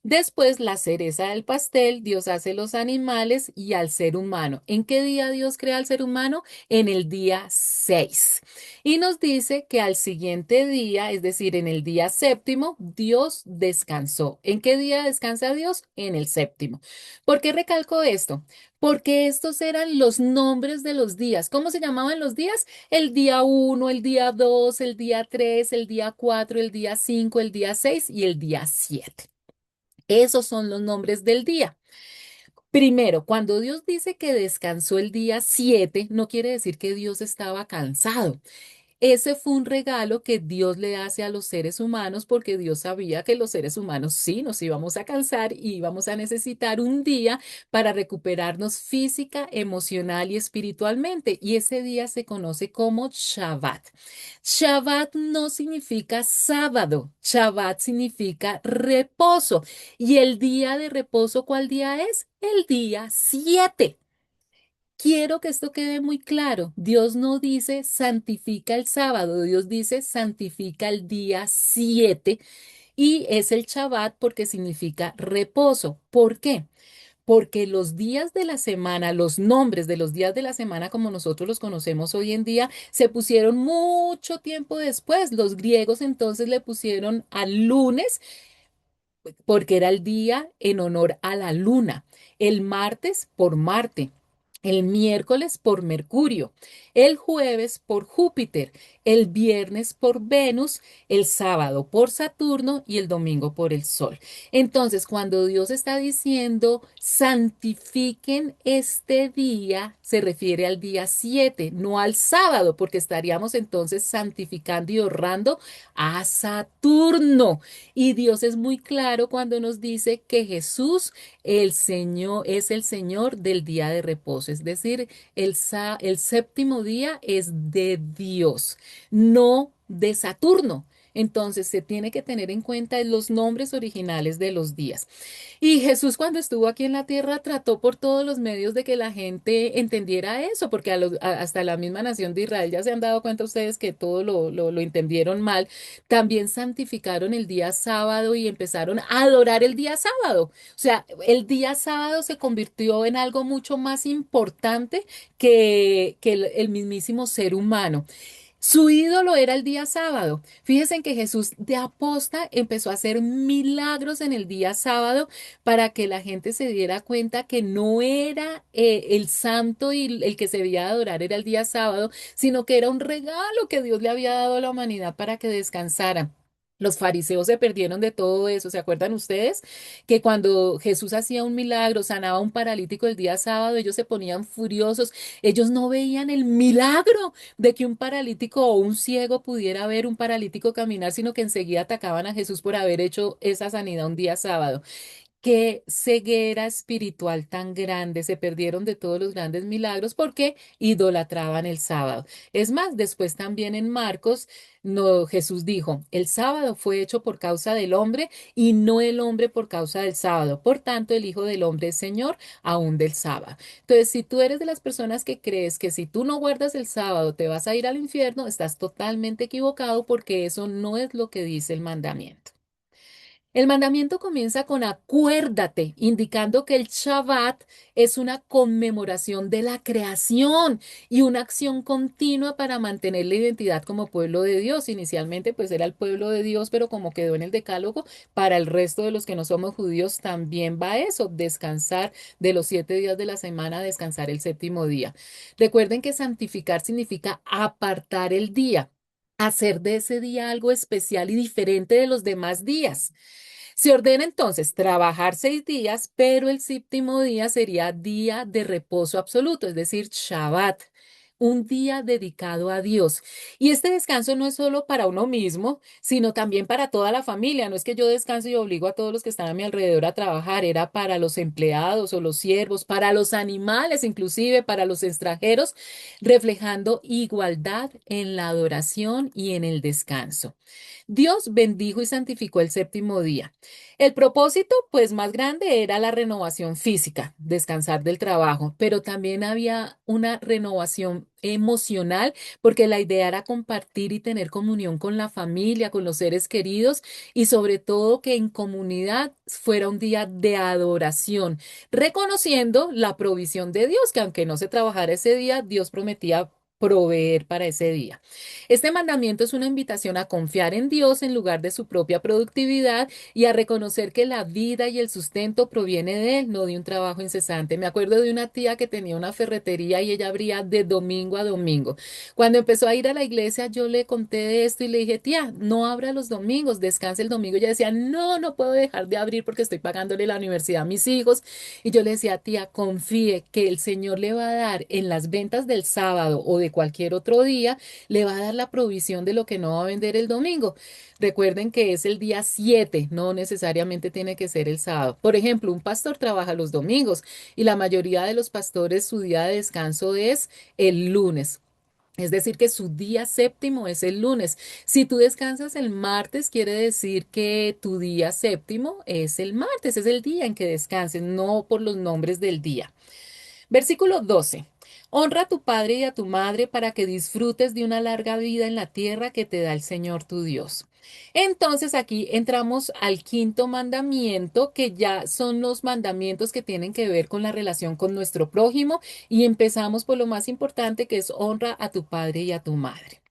Después la cereza del pastel, Dios hace los animales y al ser humano. ¿En qué día Dios crea al ser humano? En el día 6. Y nos dice que al siguiente día, es decir, en el día séptimo, Dios descansó. ¿En qué día descansa Dios? En el séptimo. ¿Por qué recalco esto? Porque estos eran los nombres de los días. ¿Cómo se llamaban los días? El día uno, el día 2, el día 3, el día 4, el día 5, el día 6 y el día 7. Esos son los nombres del día. Primero, cuando Dios dice que descansó el día 7, no quiere decir que Dios estaba cansado. Ese fue un regalo que Dios le hace a los seres humanos porque Dios sabía que los seres humanos sí nos íbamos a cansar y íbamos a necesitar un día para recuperarnos física, emocional y espiritualmente. Y ese día se conoce como Shabbat. Shabbat no significa sábado, Shabbat significa reposo. ¿Y el día de reposo cuál día es? El día 7. Quiero que esto quede muy claro. Dios no dice santifica el sábado, Dios dice santifica el día 7 y es el Shabbat porque significa reposo. ¿Por qué? Porque los días de la semana, los nombres de los días de la semana como nosotros los conocemos hoy en día, se pusieron mucho tiempo después. Los griegos entonces le pusieron al lunes porque era el día en honor a la luna, el martes por Marte, el miércoles por Mercurio, el jueves por Júpiter, el viernes por Venus, el sábado por Saturno y el domingo por el Sol. Entonces, cuando Dios está diciendo santifiquen este día, se refiere al día 7, no al sábado, porque estaríamos entonces santificando y honrando a Saturno. Y Dios es muy claro cuando nos dice que Jesús, el Señor, es el Señor del día de reposo. Es decir, el séptimo día es de Dios, no de Saturno. Entonces se tiene que tener en cuenta los nombres originales de los días. Y Jesús cuando estuvo aquí en la tierra trató por todos los medios de que la gente entendiera eso, porque hasta la misma nación de Israel ya se han dado cuenta ustedes que todo lo entendieron mal. También santificaron el día sábado y empezaron a adorar el día sábado. O sea, el día sábado se convirtió en algo mucho más importante que el mismísimo ser humano. Su ídolo era el día sábado. Fíjense en que Jesús de aposta empezó a hacer milagros en el día sábado para que la gente se diera cuenta que no era el santo y el que se debía adorar era el día sábado, sino que era un regalo que Dios le había dado a la humanidad para que descansara. Los fariseos se perdieron de todo eso. ¿Se acuerdan ustedes que cuando Jesús hacía un milagro, sanaba a un paralítico el día sábado, ellos se ponían furiosos? Ellos no veían el milagro de que un paralítico o un ciego pudiera ver un paralítico caminar, sino que enseguida atacaban a Jesús por haber hecho esa sanidad un día sábado. Qué ceguera espiritual tan grande. Se perdieron de todos los grandes milagros porque idolatraban el sábado. Es más, después también en Marcos, no, Jesús dijo, el sábado fue hecho por causa del hombre y no el hombre por causa del sábado. Por tanto, el Hijo del Hombre es Señor aún del sábado. Entonces, si tú eres de las personas que crees que si tú no guardas el sábado te vas a ir al infierno, estás totalmente equivocado porque eso no es lo que dice el mandamiento. El mandamiento comienza con acuérdate, indicando que el Shabbat es una conmemoración de la creación y una acción continua para mantener la identidad como pueblo de Dios. Inicialmente pues era el pueblo de Dios, pero como quedó en el decálogo, para el resto de los que no somos judíos también va eso, descansar de los 7 días de la semana, descansar el séptimo día. Recuerden que santificar significa apartar el día, hacer de ese día algo especial y diferente de los demás días. Se ordena entonces trabajar 6 días, pero el séptimo día sería día de reposo absoluto, es decir, Shabbat, un día dedicado a Dios. Y este descanso no es solo para uno mismo, sino también para toda la familia. No es que yo descanse y obligo a todos los que están a mi alrededor a trabajar, era para los empleados o los siervos, para los animales, inclusive para los extranjeros, reflejando igualdad en la adoración y en el descanso. Dios bendijo y santificó el séptimo día. El propósito, pues más grande, era la renovación física, descansar del trabajo, pero también había una renovación emocional, porque la idea era compartir y tener comunión con la familia, con los seres queridos y sobre todo que en comunidad fuera un día de adoración, reconociendo la provisión de Dios, que aunque no se trabajara ese día, Dios prometía proveer para ese día. Este mandamiento es una invitación a confiar en Dios en lugar de su propia productividad y a reconocer que la vida y el sustento proviene de Él, no de un trabajo incesante. Me acuerdo de una tía que tenía una ferretería y ella abría de domingo a domingo. Cuando empezó a ir a la iglesia, yo le conté de esto y le dije, tía, no abra los domingos, descanse el domingo. Ella decía, no, no puedo dejar de abrir porque estoy pagándole la universidad a mis hijos. Y yo le decía, tía, confíe que el Señor le va a dar en las ventas del sábado o de cualquier otro día, le va a dar la provisión de lo que no va a vender el domingo. Recuerden que es el día 7, no necesariamente tiene que ser el sábado. Por ejemplo, un pastor trabaja los domingos y la mayoría de los pastores su día de descanso es el lunes. Es decir, que su día séptimo es el lunes. Si tú descansas el martes, quiere decir que tu día séptimo es el martes, es el día en que descanses, no por los nombres del día. Versículo 12. Honra a tu padre y a tu madre para que disfrutes de una larga vida en la tierra que te da el Señor tu Dios. Entonces aquí entramos al quinto mandamiento, que ya son los mandamientos que tienen que ver con la relación con nuestro prójimo, y empezamos por lo más importante, que es honra a tu padre y a tu madre.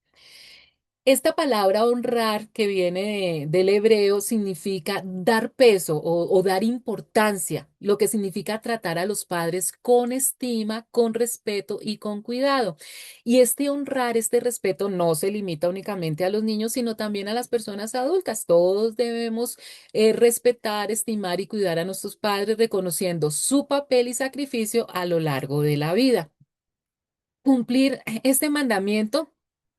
Esta palabra honrar que viene del hebreo significa dar peso o dar importancia, lo que significa tratar a los padres con estima, con respeto y con cuidado. Y este honrar, este respeto no se limita únicamente a los niños, sino también a las personas adultas. Todos debemos respetar, estimar y cuidar a nuestros padres, reconociendo su papel y sacrificio a lo largo de la vida. Cumplir este mandamiento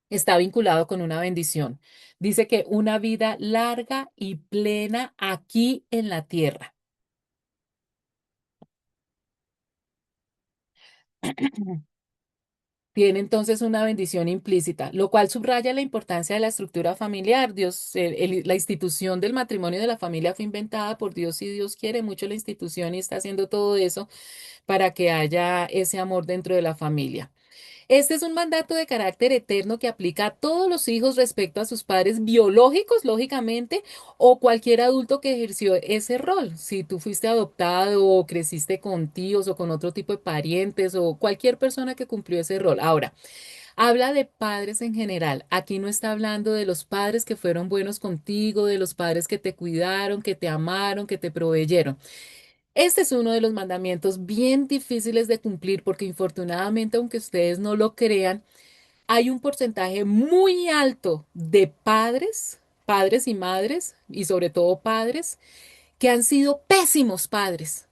está vinculado con una bendición. Dice que una vida larga y plena aquí en la tierra. Tiene entonces una bendición implícita, lo cual subraya la importancia de la estructura familiar. Dios, la institución del matrimonio y de la familia fue inventada por Dios y Dios quiere mucho la institución y está haciendo todo eso para que haya ese amor dentro de la familia. Este es un mandato de carácter eterno que aplica a todos los hijos respecto a sus padres biológicos, lógicamente, o cualquier adulto que ejerció ese rol. Si tú fuiste adoptado o creciste con tíos o con otro tipo de parientes o cualquier persona que cumplió ese rol. Ahora, habla de padres en general. Aquí no está hablando de los padres que fueron buenos contigo, de los padres que te cuidaron, que te amaron, que te proveyeron. Este es uno de los mandamientos bien difíciles de cumplir porque infortunadamente, aunque ustedes no lo crean, hay un porcentaje muy alto de padres, padres y madres, y sobre todo padres, que han sido pésimos padres,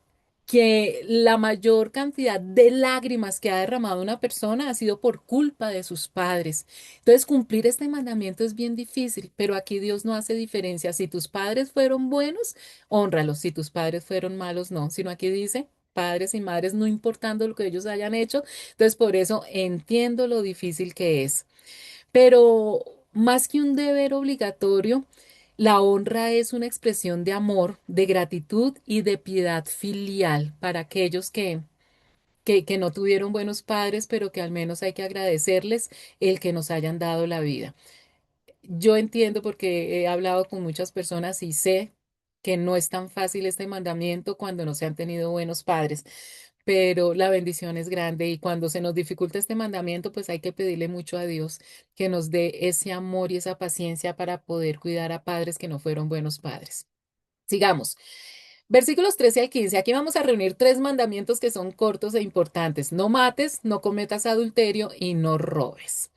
que la mayor cantidad de lágrimas que ha derramado una persona ha sido por culpa de sus padres. Entonces, cumplir este mandamiento es bien difícil, pero aquí Dios no hace diferencia. Si tus padres fueron buenos, hónralos. Si tus padres fueron malos, no. Sino aquí dice, padres y madres, no importando lo que ellos hayan hecho. Entonces, por eso entiendo lo difícil que es. Pero más que un deber obligatorio, la honra es una expresión de amor, de gratitud y de piedad filial para aquellos que no tuvieron buenos padres, pero que al menos hay que agradecerles el que nos hayan dado la vida. Yo entiendo porque he hablado con muchas personas y sé que no es tan fácil este mandamiento cuando no se han tenido buenos padres, pero la bendición es grande y cuando se nos dificulta este mandamiento, pues hay que pedirle mucho a Dios que nos dé ese amor y esa paciencia para poder cuidar a padres que no fueron buenos padres. Sigamos. Versículos 13 al 15. Aquí vamos a reunir tres mandamientos que son cortos e importantes. No mates, no cometas adulterio y no robes.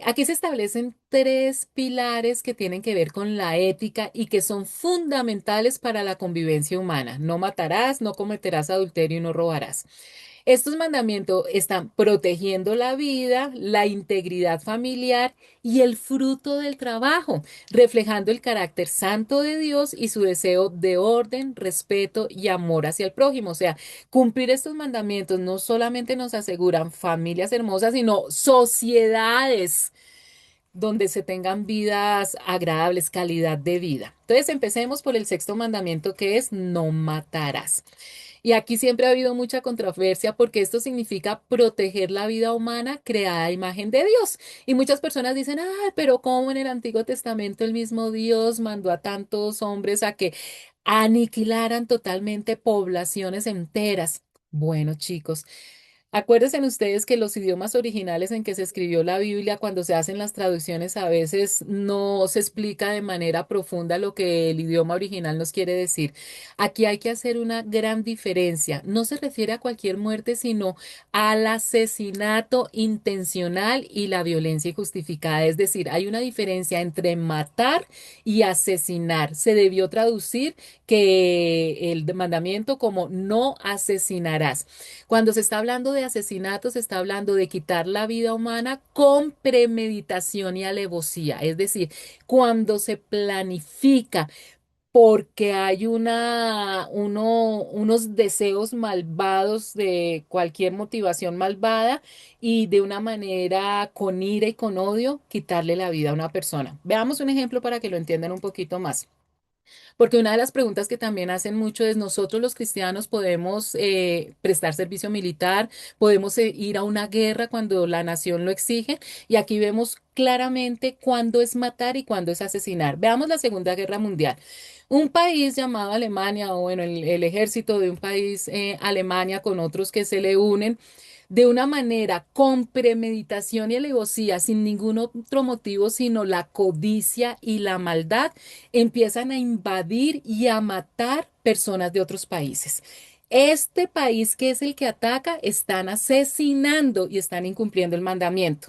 Aquí se establecen tres pilares que tienen que ver con la ética y que son fundamentales para la convivencia humana. No matarás, no cometerás adulterio y no robarás. Estos mandamientos están protegiendo la vida, la integridad familiar y el fruto del trabajo, reflejando el carácter santo de Dios y su deseo de orden, respeto y amor hacia el prójimo. O sea, cumplir estos mandamientos no solamente nos aseguran familias hermosas, sino sociedades donde se tengan vidas agradables, calidad de vida. Entonces, empecemos por el sexto mandamiento que es no matarás. Y aquí siempre ha habido mucha controversia porque esto significa proteger la vida humana creada a imagen de Dios. Y muchas personas dicen, ah, pero ¿cómo en el Antiguo Testamento el mismo Dios mandó a tantos hombres a que aniquilaran totalmente poblaciones enteras? Bueno, chicos. Acuérdense ustedes que los idiomas originales en que se escribió la Biblia, cuando se hacen las traducciones, a veces no se explica de manera profunda lo que el idioma original nos quiere decir. Aquí hay que hacer una gran diferencia. No se refiere a cualquier muerte, sino al asesinato intencional y la violencia injustificada. Es decir, hay una diferencia entre matar y asesinar. Se debió traducir que el mandamiento como no asesinarás. Cuando se está hablando de asesinato, se está hablando de quitar la vida humana con premeditación y alevosía. Es decir, cuando se planifica porque hay unos deseos malvados de cualquier motivación malvada y de una manera con ira y con odio, quitarle la vida a una persona. Veamos un ejemplo para que lo entiendan un poquito más. Porque una de las preguntas que también hacen mucho es, nosotros los cristianos podemos prestar servicio militar, podemos ir a una guerra cuando la nación lo exige, y aquí vemos claramente cuándo es matar y cuándo es asesinar. Veamos la Segunda Guerra Mundial. Un país llamado Alemania, o bueno, el ejército de un país, Alemania, con otros que se le unen, de una manera con premeditación y alevosía, sin ningún otro motivo sino la codicia y la maldad, empiezan a invadir y a matar personas de otros países. Este país que es el que ataca están asesinando y están incumpliendo el mandamiento.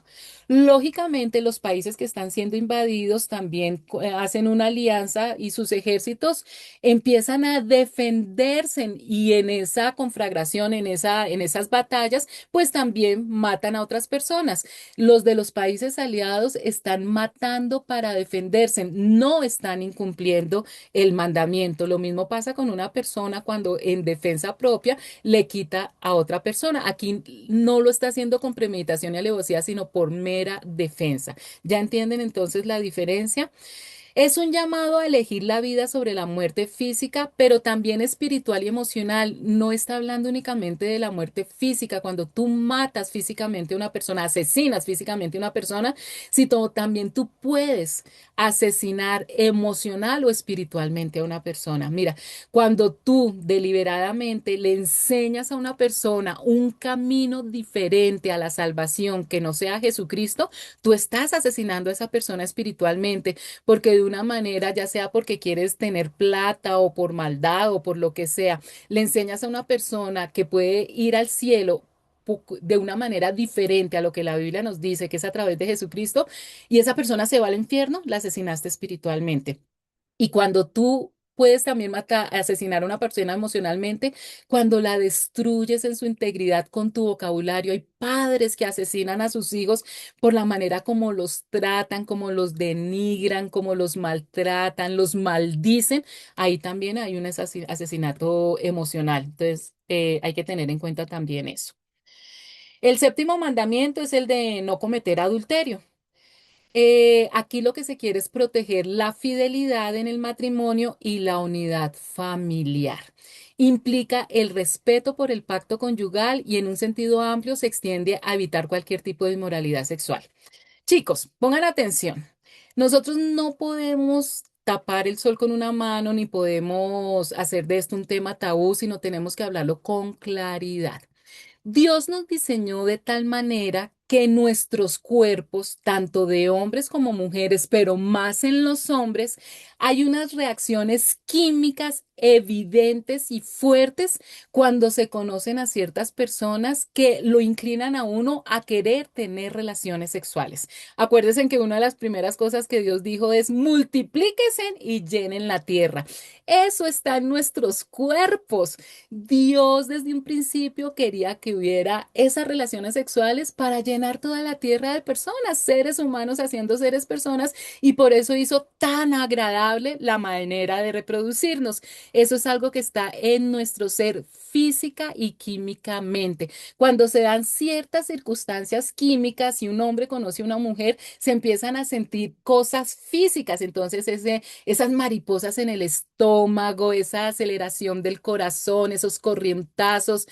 Lógicamente, los países que están siendo invadidos también hacen una alianza y sus ejércitos empiezan a defenderse, y en esa conflagración, en esas batallas, pues también matan a otras personas. Los de los países aliados están matando para defenderse, no están incumpliendo el mandamiento. Lo mismo pasa con una persona cuando en defensa propia le quita a otra persona. Aquí no lo está haciendo con premeditación y alevosía, sino por mera defensa. ¿Ya entienden entonces la diferencia? Es un llamado a elegir la vida sobre la muerte física, pero también espiritual y emocional. No está hablando únicamente de la muerte física, cuando tú matas físicamente a una persona, asesinas físicamente a una persona, sino también tú puedes asesinar emocional o espiritualmente a una persona. Mira, cuando tú deliberadamente le enseñas a una persona un camino diferente a la salvación que no sea Jesucristo, tú estás asesinando a esa persona espiritualmente, porque de una manera, ya sea porque quieres tener plata o por maldad o por lo que sea, le enseñas a una persona que puede ir al cielo de una manera diferente a lo que la Biblia nos dice, que es a través de Jesucristo, y esa persona se va al infierno, la asesinaste espiritualmente. Y cuando tú puedes también matar, asesinar a una persona emocionalmente, cuando la destruyes en su integridad con tu vocabulario. Hay padres que asesinan a sus hijos por la manera como los tratan, como los denigran, como los maltratan, los maldicen. Ahí también hay un asesinato emocional. Entonces, hay que tener en cuenta también eso. El séptimo mandamiento es el de no cometer adulterio. Aquí lo que se quiere es proteger la fidelidad en el matrimonio y la unidad familiar. Implica el respeto por el pacto conyugal y en un sentido amplio se extiende a evitar cualquier tipo de inmoralidad sexual. Chicos, pongan atención. Nosotros no podemos tapar el sol con una mano ni podemos hacer de esto un tema tabú, sino tenemos que hablarlo con claridad. Dios nos diseñó de tal manera que nuestros cuerpos, tanto de hombres como mujeres, pero más en los hombres, hay unas reacciones químicas evidentes y fuertes cuando se conocen a ciertas personas que lo inclinan a uno a querer tener relaciones sexuales. Acuérdense que una de las primeras cosas que Dios dijo es multiplíquense y llenen la tierra. Eso está en nuestros cuerpos. Dios desde un principio quería que hubiera esas relaciones sexuales para llenar toda la tierra de personas, seres humanos haciendo seres personas, y por eso hizo tan agradable la manera de reproducirnos. Eso es algo que está en nuestro ser física y químicamente. Cuando se dan ciertas circunstancias químicas y un hombre conoce a una mujer, se empiezan a sentir cosas físicas. Entonces, esas mariposas en el estómago, esa aceleración del corazón, esos corrientazos,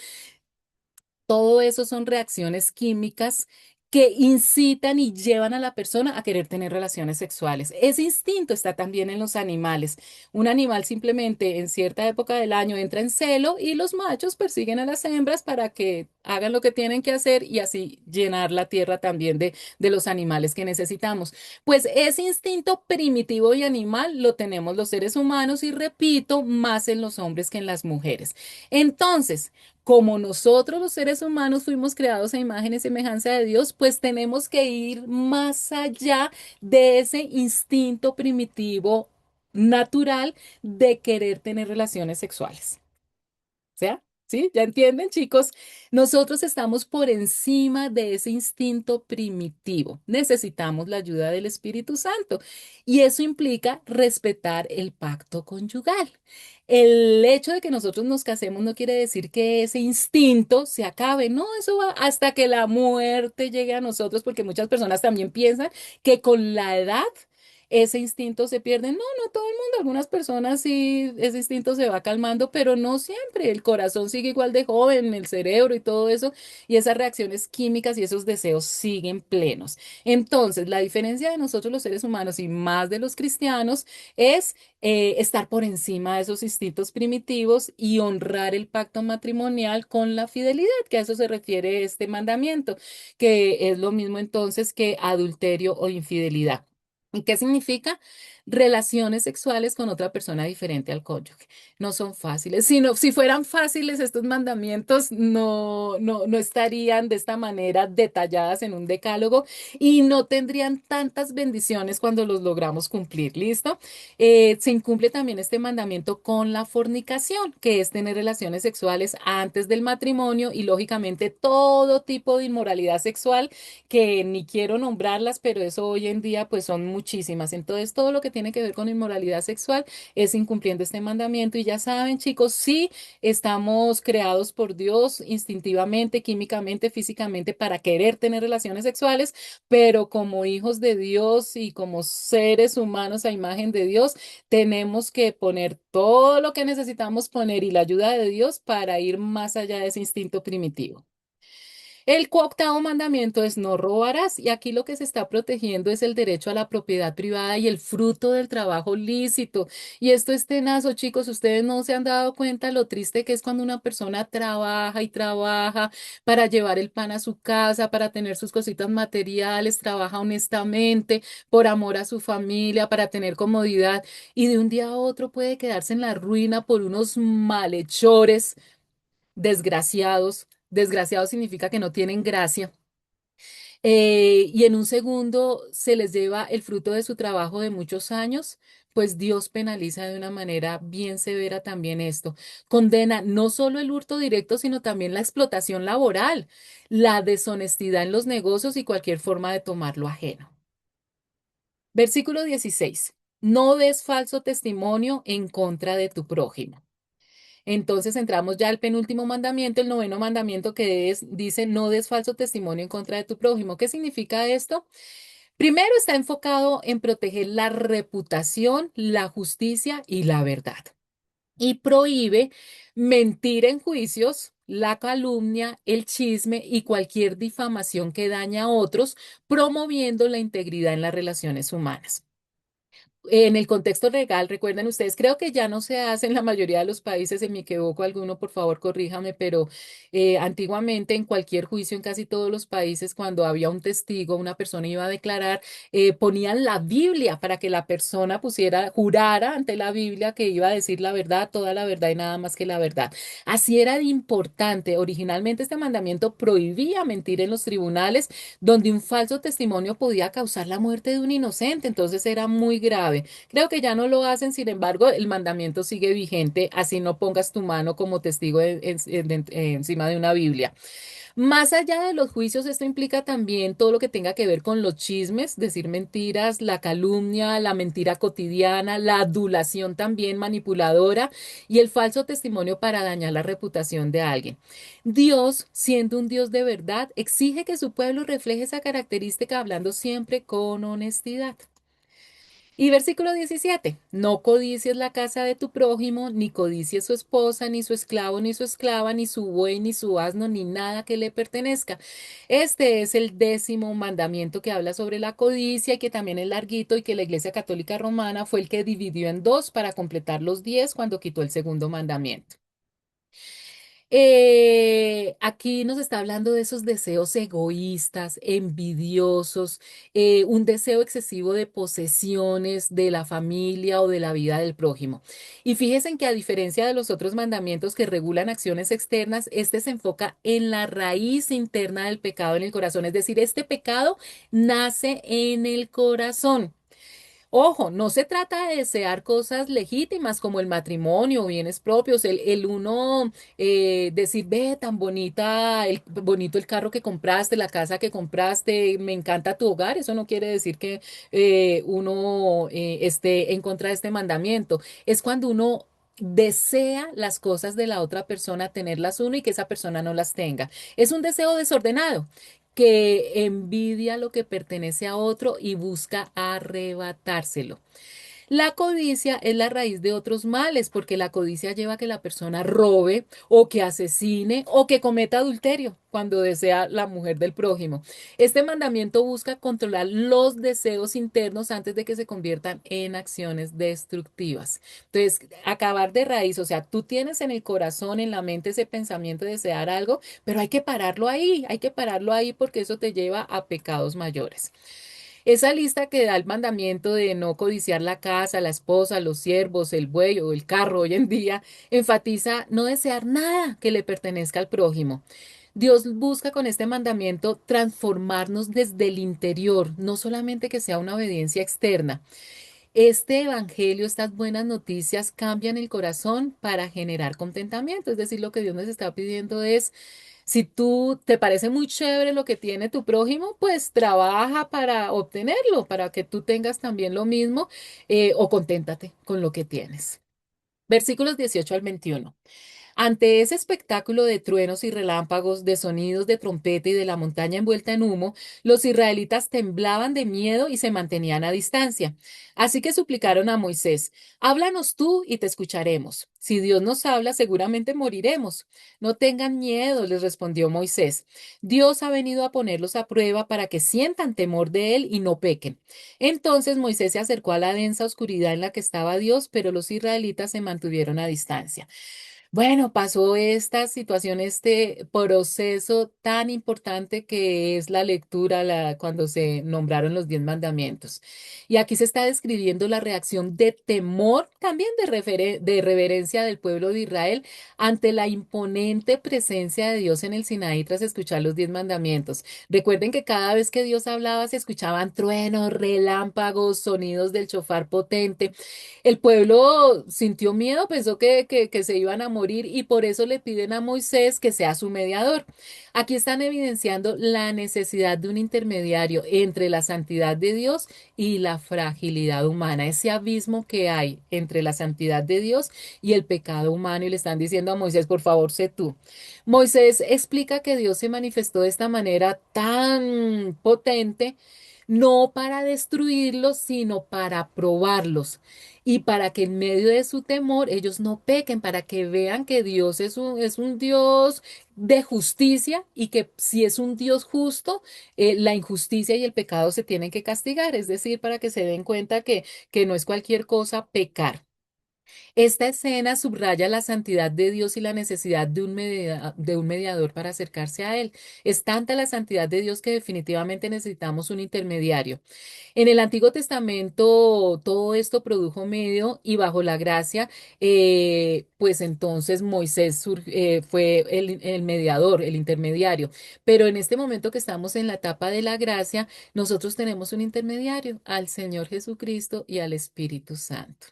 todo eso son reacciones químicas que incitan y llevan a la persona a querer tener relaciones sexuales. Ese instinto está también en los animales. Un animal simplemente en cierta época del año entra en celo y los machos persiguen a las hembras para que hagan lo que tienen que hacer y así llenar la tierra también de los animales que necesitamos. Pues ese instinto primitivo y animal lo tenemos los seres humanos y repito, más en los hombres que en las mujeres. Entonces, como nosotros los seres humanos fuimos creados a imagen y semejanza de Dios, pues tenemos que ir más allá de ese instinto primitivo natural de querer tener relaciones sexuales. ¿Sea? ¿Sí? ¿Ya entienden, chicos? Nosotros estamos por encima de ese instinto primitivo. Necesitamos la ayuda del Espíritu Santo y eso implica respetar el pacto conyugal. El hecho de que nosotros nos casemos no quiere decir que ese instinto se acabe, no, eso va hasta que la muerte llegue a nosotros, porque muchas personas también piensan que con la edad ese instinto se pierde. No, no todo el mundo, algunas personas sí, ese instinto se va calmando, pero no siempre. El corazón sigue igual de joven, el cerebro y todo eso, y esas reacciones químicas y esos deseos siguen plenos. Entonces, la diferencia de nosotros los seres humanos y más de los cristianos es estar por encima de esos instintos primitivos y honrar el pacto matrimonial con la fidelidad, que a eso se refiere este mandamiento, que es lo mismo entonces que adulterio o infidelidad. ¿Y qué significa? Relaciones sexuales con otra persona diferente al cónyuge. No son fáciles. Si fueran fáciles, estos mandamientos no estarían de esta manera detalladas en un decálogo y no tendrían tantas bendiciones cuando los logramos cumplir. ¿Listo? Se incumple también este mandamiento con la fornicación, que es tener relaciones sexuales antes del matrimonio y lógicamente todo tipo de inmoralidad sexual que ni quiero nombrarlas, pero eso hoy en día pues son muchísimas. Entonces todo lo que tiene que ver con inmoralidad sexual es incumpliendo este mandamiento y ya saben chicos, sí estamos creados por Dios instintivamente, químicamente, físicamente para querer tener relaciones sexuales, pero como hijos de Dios y como seres humanos a imagen de Dios, tenemos que poner todo lo que necesitamos poner y la ayuda de Dios para ir más allá de ese instinto primitivo. El octavo mandamiento es no robarás y aquí lo que se está protegiendo es el derecho a la propiedad privada y el fruto del trabajo lícito. Y esto es tenazo, chicos, ustedes no se han dado cuenta lo triste que es cuando una persona trabaja y trabaja para llevar el pan a su casa, para tener sus cositas materiales, trabaja honestamente por amor a su familia, para tener comodidad y de un día a otro puede quedarse en la ruina por unos malhechores desgraciados. Desgraciados significa que no tienen gracia. Y en un segundo se les lleva el fruto de su trabajo de muchos años, pues Dios penaliza de una manera bien severa también esto. Condena no solo el hurto directo, sino también la explotación laboral, la deshonestidad en los negocios y cualquier forma de tomar lo ajeno. Versículo 16. No des falso testimonio en contra de tu prójimo. Entonces entramos ya al penúltimo mandamiento, el noveno mandamiento que dice, no des falso testimonio en contra de tu prójimo. ¿Qué significa esto? Primero está enfocado en proteger la reputación, la justicia y la verdad. Y prohíbe mentir en juicios, la calumnia, el chisme y cualquier difamación que daña a otros, promoviendo la integridad en las relaciones humanas. En el contexto legal, recuerden ustedes, creo que ya no se hace en la mayoría de los países, si me equivoco alguno, por favor, corríjame, pero antiguamente en cualquier juicio, en casi todos los países, cuando había un testigo, una persona iba a declarar, ponían la Biblia para que la persona pusiera, jurara ante la Biblia que iba a decir la verdad, toda la verdad y nada más que la verdad. Así era de importante. Originalmente este mandamiento prohibía mentir en los tribunales, donde un falso testimonio podía causar la muerte de un inocente, entonces era muy grave. Creo que ya no lo hacen, sin embargo, el mandamiento sigue vigente, así no pongas tu mano como testigo encima de una Biblia. Más allá de los juicios, esto implica también todo lo que tenga que ver con los chismes, decir mentiras, la calumnia, la mentira cotidiana, la adulación también manipuladora y el falso testimonio para dañar la reputación de alguien. Dios, siendo un Dios de verdad, exige que su pueblo refleje esa característica hablando siempre con honestidad. Y versículo 17: no codicies la casa de tu prójimo, ni codicies su esposa, ni su esclavo, ni su esclava, ni su buey, ni su asno, ni nada que le pertenezca. Este es el 10.º mandamiento que habla sobre la codicia y que también es larguito y que la Iglesia Católica Romana fue el que dividió en dos para completar los 10 cuando quitó el segundo mandamiento. Aquí nos está hablando de esos deseos egoístas, envidiosos, un deseo excesivo de posesiones de la familia o de la vida del prójimo. Y fíjense en que a diferencia de los otros mandamientos que regulan acciones externas, este se enfoca en la raíz interna del pecado en el corazón. Es decir, este pecado nace en el corazón. Ojo, no se trata de desear cosas legítimas como el matrimonio o bienes propios, el uno decir, ve, tan bonita, bonito el carro que compraste, la casa que compraste, me encanta tu hogar. Eso no quiere decir que uno esté en contra de este mandamiento. Es cuando uno desea las cosas de la otra persona, tenerlas uno y que esa persona no las tenga. Es un deseo desordenado que envidia lo que pertenece a otro y busca arrebatárselo. La codicia es la raíz de otros males, porque la codicia lleva a que la persona robe o que asesine o que cometa adulterio cuando desea la mujer del prójimo. Este mandamiento busca controlar los deseos internos antes de que se conviertan en acciones destructivas. Entonces, acabar de raíz, o sea, tú tienes en el corazón, en la mente ese pensamiento de desear algo, pero hay que pararlo ahí porque eso te lleva a pecados mayores. Esa lista que da el mandamiento de no codiciar la casa, la esposa, los siervos, el buey o el carro hoy en día, enfatiza no desear nada que le pertenezca al prójimo. Dios busca con este mandamiento transformarnos desde el interior, no solamente que sea una obediencia externa. Este evangelio, estas buenas noticias cambian el corazón para generar contentamiento. Es decir, lo que Dios nos está pidiendo es, si tú te parece muy chévere lo que tiene tu prójimo, pues trabaja para obtenerlo, para que tú tengas también lo mismo, o conténtate con lo que tienes. Versículos 18 al 21. Ante ese espectáculo de truenos y relámpagos, de sonidos de trompeta y de la montaña envuelta en humo, los israelitas temblaban de miedo y se mantenían a distancia. Así que suplicaron a Moisés: háblanos tú y te escucharemos. Si Dios nos habla, seguramente moriremos. No tengan miedo, les respondió Moisés. Dios ha venido a ponerlos a prueba para que sientan temor de él y no pequen. Entonces Moisés se acercó a la densa oscuridad en la que estaba Dios, pero los israelitas se mantuvieron a distancia. Bueno, pasó esta situación, este proceso tan importante que es la lectura, cuando se nombraron los 10 mandamientos. Y aquí se está describiendo la reacción de temor, también de reverencia del pueblo de Israel ante la imponente presencia de Dios en el Sinaí tras escuchar los 10 mandamientos. Recuerden que cada vez que Dios hablaba se escuchaban truenos, relámpagos, sonidos del chofar potente. El pueblo sintió miedo, pensó que se iban a morir y por eso le piden a Moisés que sea su mediador. Aquí están evidenciando la necesidad de un intermediario entre la santidad de Dios y la fragilidad humana, ese abismo que hay entre la santidad de Dios y el pecado humano y le están diciendo a Moisés, por favor, sé tú. Moisés explica que Dios se manifestó de esta manera tan potente, no para destruirlos, sino para probarlos y para que en medio de su temor ellos no pequen, para que vean que Dios es un Dios de justicia y que si es un Dios justo, la injusticia y el pecado se tienen que castigar, es decir, para que se den cuenta que no es cualquier cosa pecar. Esta escena subraya la santidad de Dios y la necesidad de un mediador para acercarse a Él. Es tanta la santidad de Dios que definitivamente necesitamos un intermediario. En el Antiguo Testamento todo esto produjo medio y bajo la gracia, pues entonces Moisés fue el mediador, el intermediario. Pero en este momento que estamos en la etapa de la gracia, nosotros tenemos un intermediario, al Señor Jesucristo y al Espíritu Santo.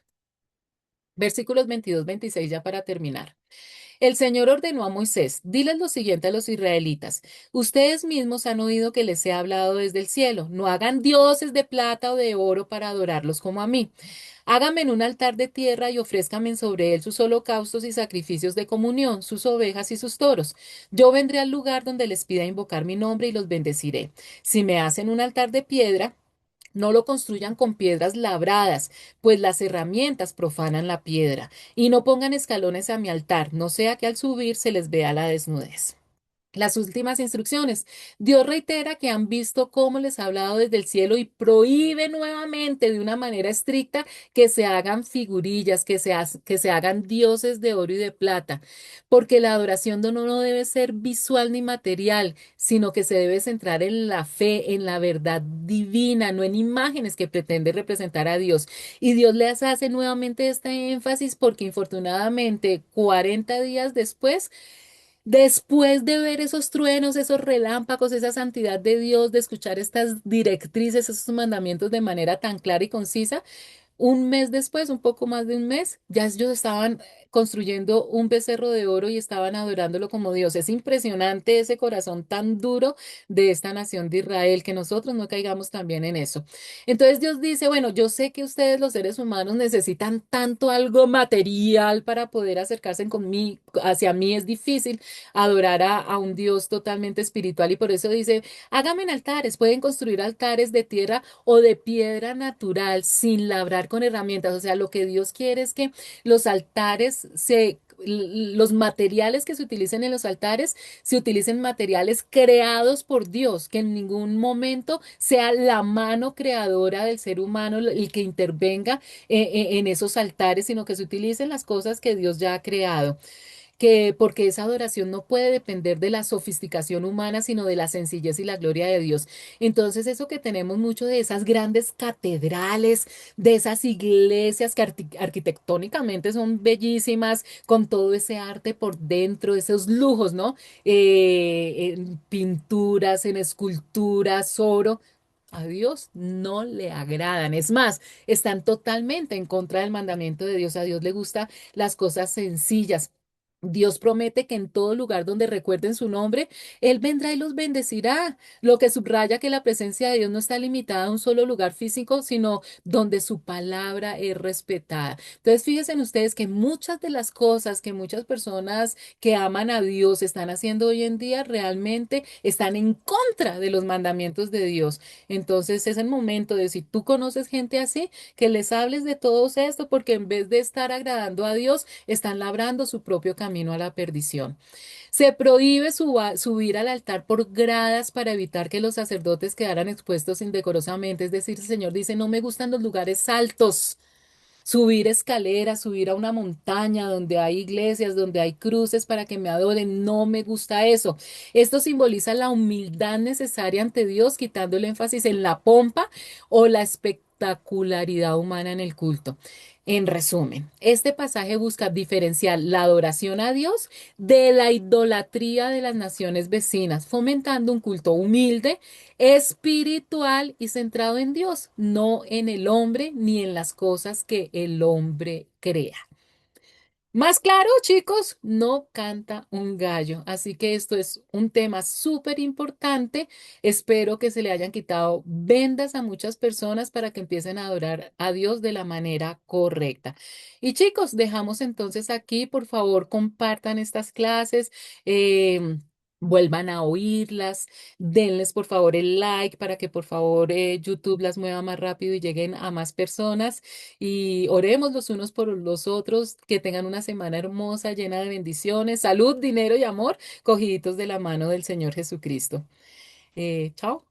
Versículos 22-26 ya para terminar. El Señor ordenó a Moisés: diles lo siguiente a los israelitas: ustedes mismos han oído que les he hablado desde el cielo. No hagan dioses de plata o de oro para adorarlos como a mí. Háganme en un altar de tierra y ofrézcanme sobre él sus holocaustos y sacrificios de comunión, sus ovejas y sus toros. Yo vendré al lugar donde les pida invocar mi nombre y los bendeciré. Si me hacen un altar de piedra, No lo construyan con piedras labradas, pues las herramientas profanan la piedra. Y no pongan escalones a mi altar, no sea que al subir se les vea la desnudez. Las últimas instrucciones. Dios reitera que han visto cómo les ha hablado desde el cielo y prohíbe nuevamente de una manera estricta que se hagan figurillas, que se hagan dioses de oro y de plata, porque la adoración no debe ser visual ni material, sino que se debe centrar en la fe, en la verdad divina, no en imágenes que pretende representar a Dios. Y Dios les hace nuevamente este énfasis porque infortunadamente 40 días después, después de ver esos truenos, esos relámpagos, esa santidad de Dios, de escuchar estas directrices, esos mandamientos de manera tan clara y concisa, un mes después, un poco más de un mes, ya ellos estaban construyendo un becerro de oro y estaban adorándolo como Dios. Es impresionante ese corazón tan duro de esta nación de Israel, que nosotros no caigamos también en eso. Entonces Dios dice, bueno, yo sé que ustedes los seres humanos necesitan tanto algo material para poder acercarse conmigo, hacia mí es difícil adorar a un Dios totalmente espiritual y por eso dice, háganme altares, pueden construir altares de tierra o de piedra natural sin labrar con herramientas. O sea, lo que Dios quiere es que los altares los materiales que se utilicen en los altares se utilicen materiales creados por Dios, que en ningún momento sea la mano creadora del ser humano el que intervenga en esos altares, sino que se utilicen las cosas que Dios ya ha creado, que porque esa adoración no puede depender de la sofisticación humana, sino de la sencillez y la gloria de Dios. Entonces, eso que tenemos mucho de esas grandes catedrales, de esas iglesias que arquitectónicamente son bellísimas, con todo ese arte por dentro, esos lujos, ¿no? En pinturas, en esculturas, oro. A Dios no le agradan. Es más, están totalmente en contra del mandamiento de Dios. A Dios le gustan las cosas sencillas. Dios promete que en todo lugar donde recuerden su nombre, Él vendrá y los bendecirá, lo que subraya que la presencia de Dios no está limitada a un solo lugar físico, sino donde su palabra es respetada. Entonces, fíjense en ustedes que muchas de las cosas que muchas personas que aman a Dios están haciendo hoy en día realmente están en contra de los mandamientos de Dios. Entonces, es el momento de si tú conoces gente así, que les hables de todo esto, porque en vez de estar agradando a Dios, están labrando su propio camino a la perdición. Se prohíbe subir al altar por gradas para evitar que los sacerdotes quedaran expuestos indecorosamente. Es decir, el Señor dice, no me gustan los lugares altos. Subir escaleras, subir a una montaña donde hay iglesias, donde hay cruces para que me adoren, no me gusta eso. Esto simboliza la humildad necesaria ante Dios, quitando el énfasis en la pompa o la espectacularidad humana en el culto. En resumen, este pasaje busca diferenciar la adoración a Dios de la idolatría de las naciones vecinas, fomentando un culto humilde, espiritual y centrado en Dios, no en el hombre ni en las cosas que el hombre crea. Más claro, chicos, no canta un gallo. Así que esto es un tema súper importante. Espero que se le hayan quitado vendas a muchas personas para que empiecen a adorar a Dios de la manera correcta. Y chicos, dejamos entonces aquí, por favor, compartan estas clases. Vuelvan a oírlas, denles por favor el like para que por favor YouTube las mueva más rápido y lleguen a más personas y oremos los unos por los otros, que tengan una semana hermosa, llena de bendiciones, salud, dinero y amor, cogiditos de la mano del Señor Jesucristo. Chao.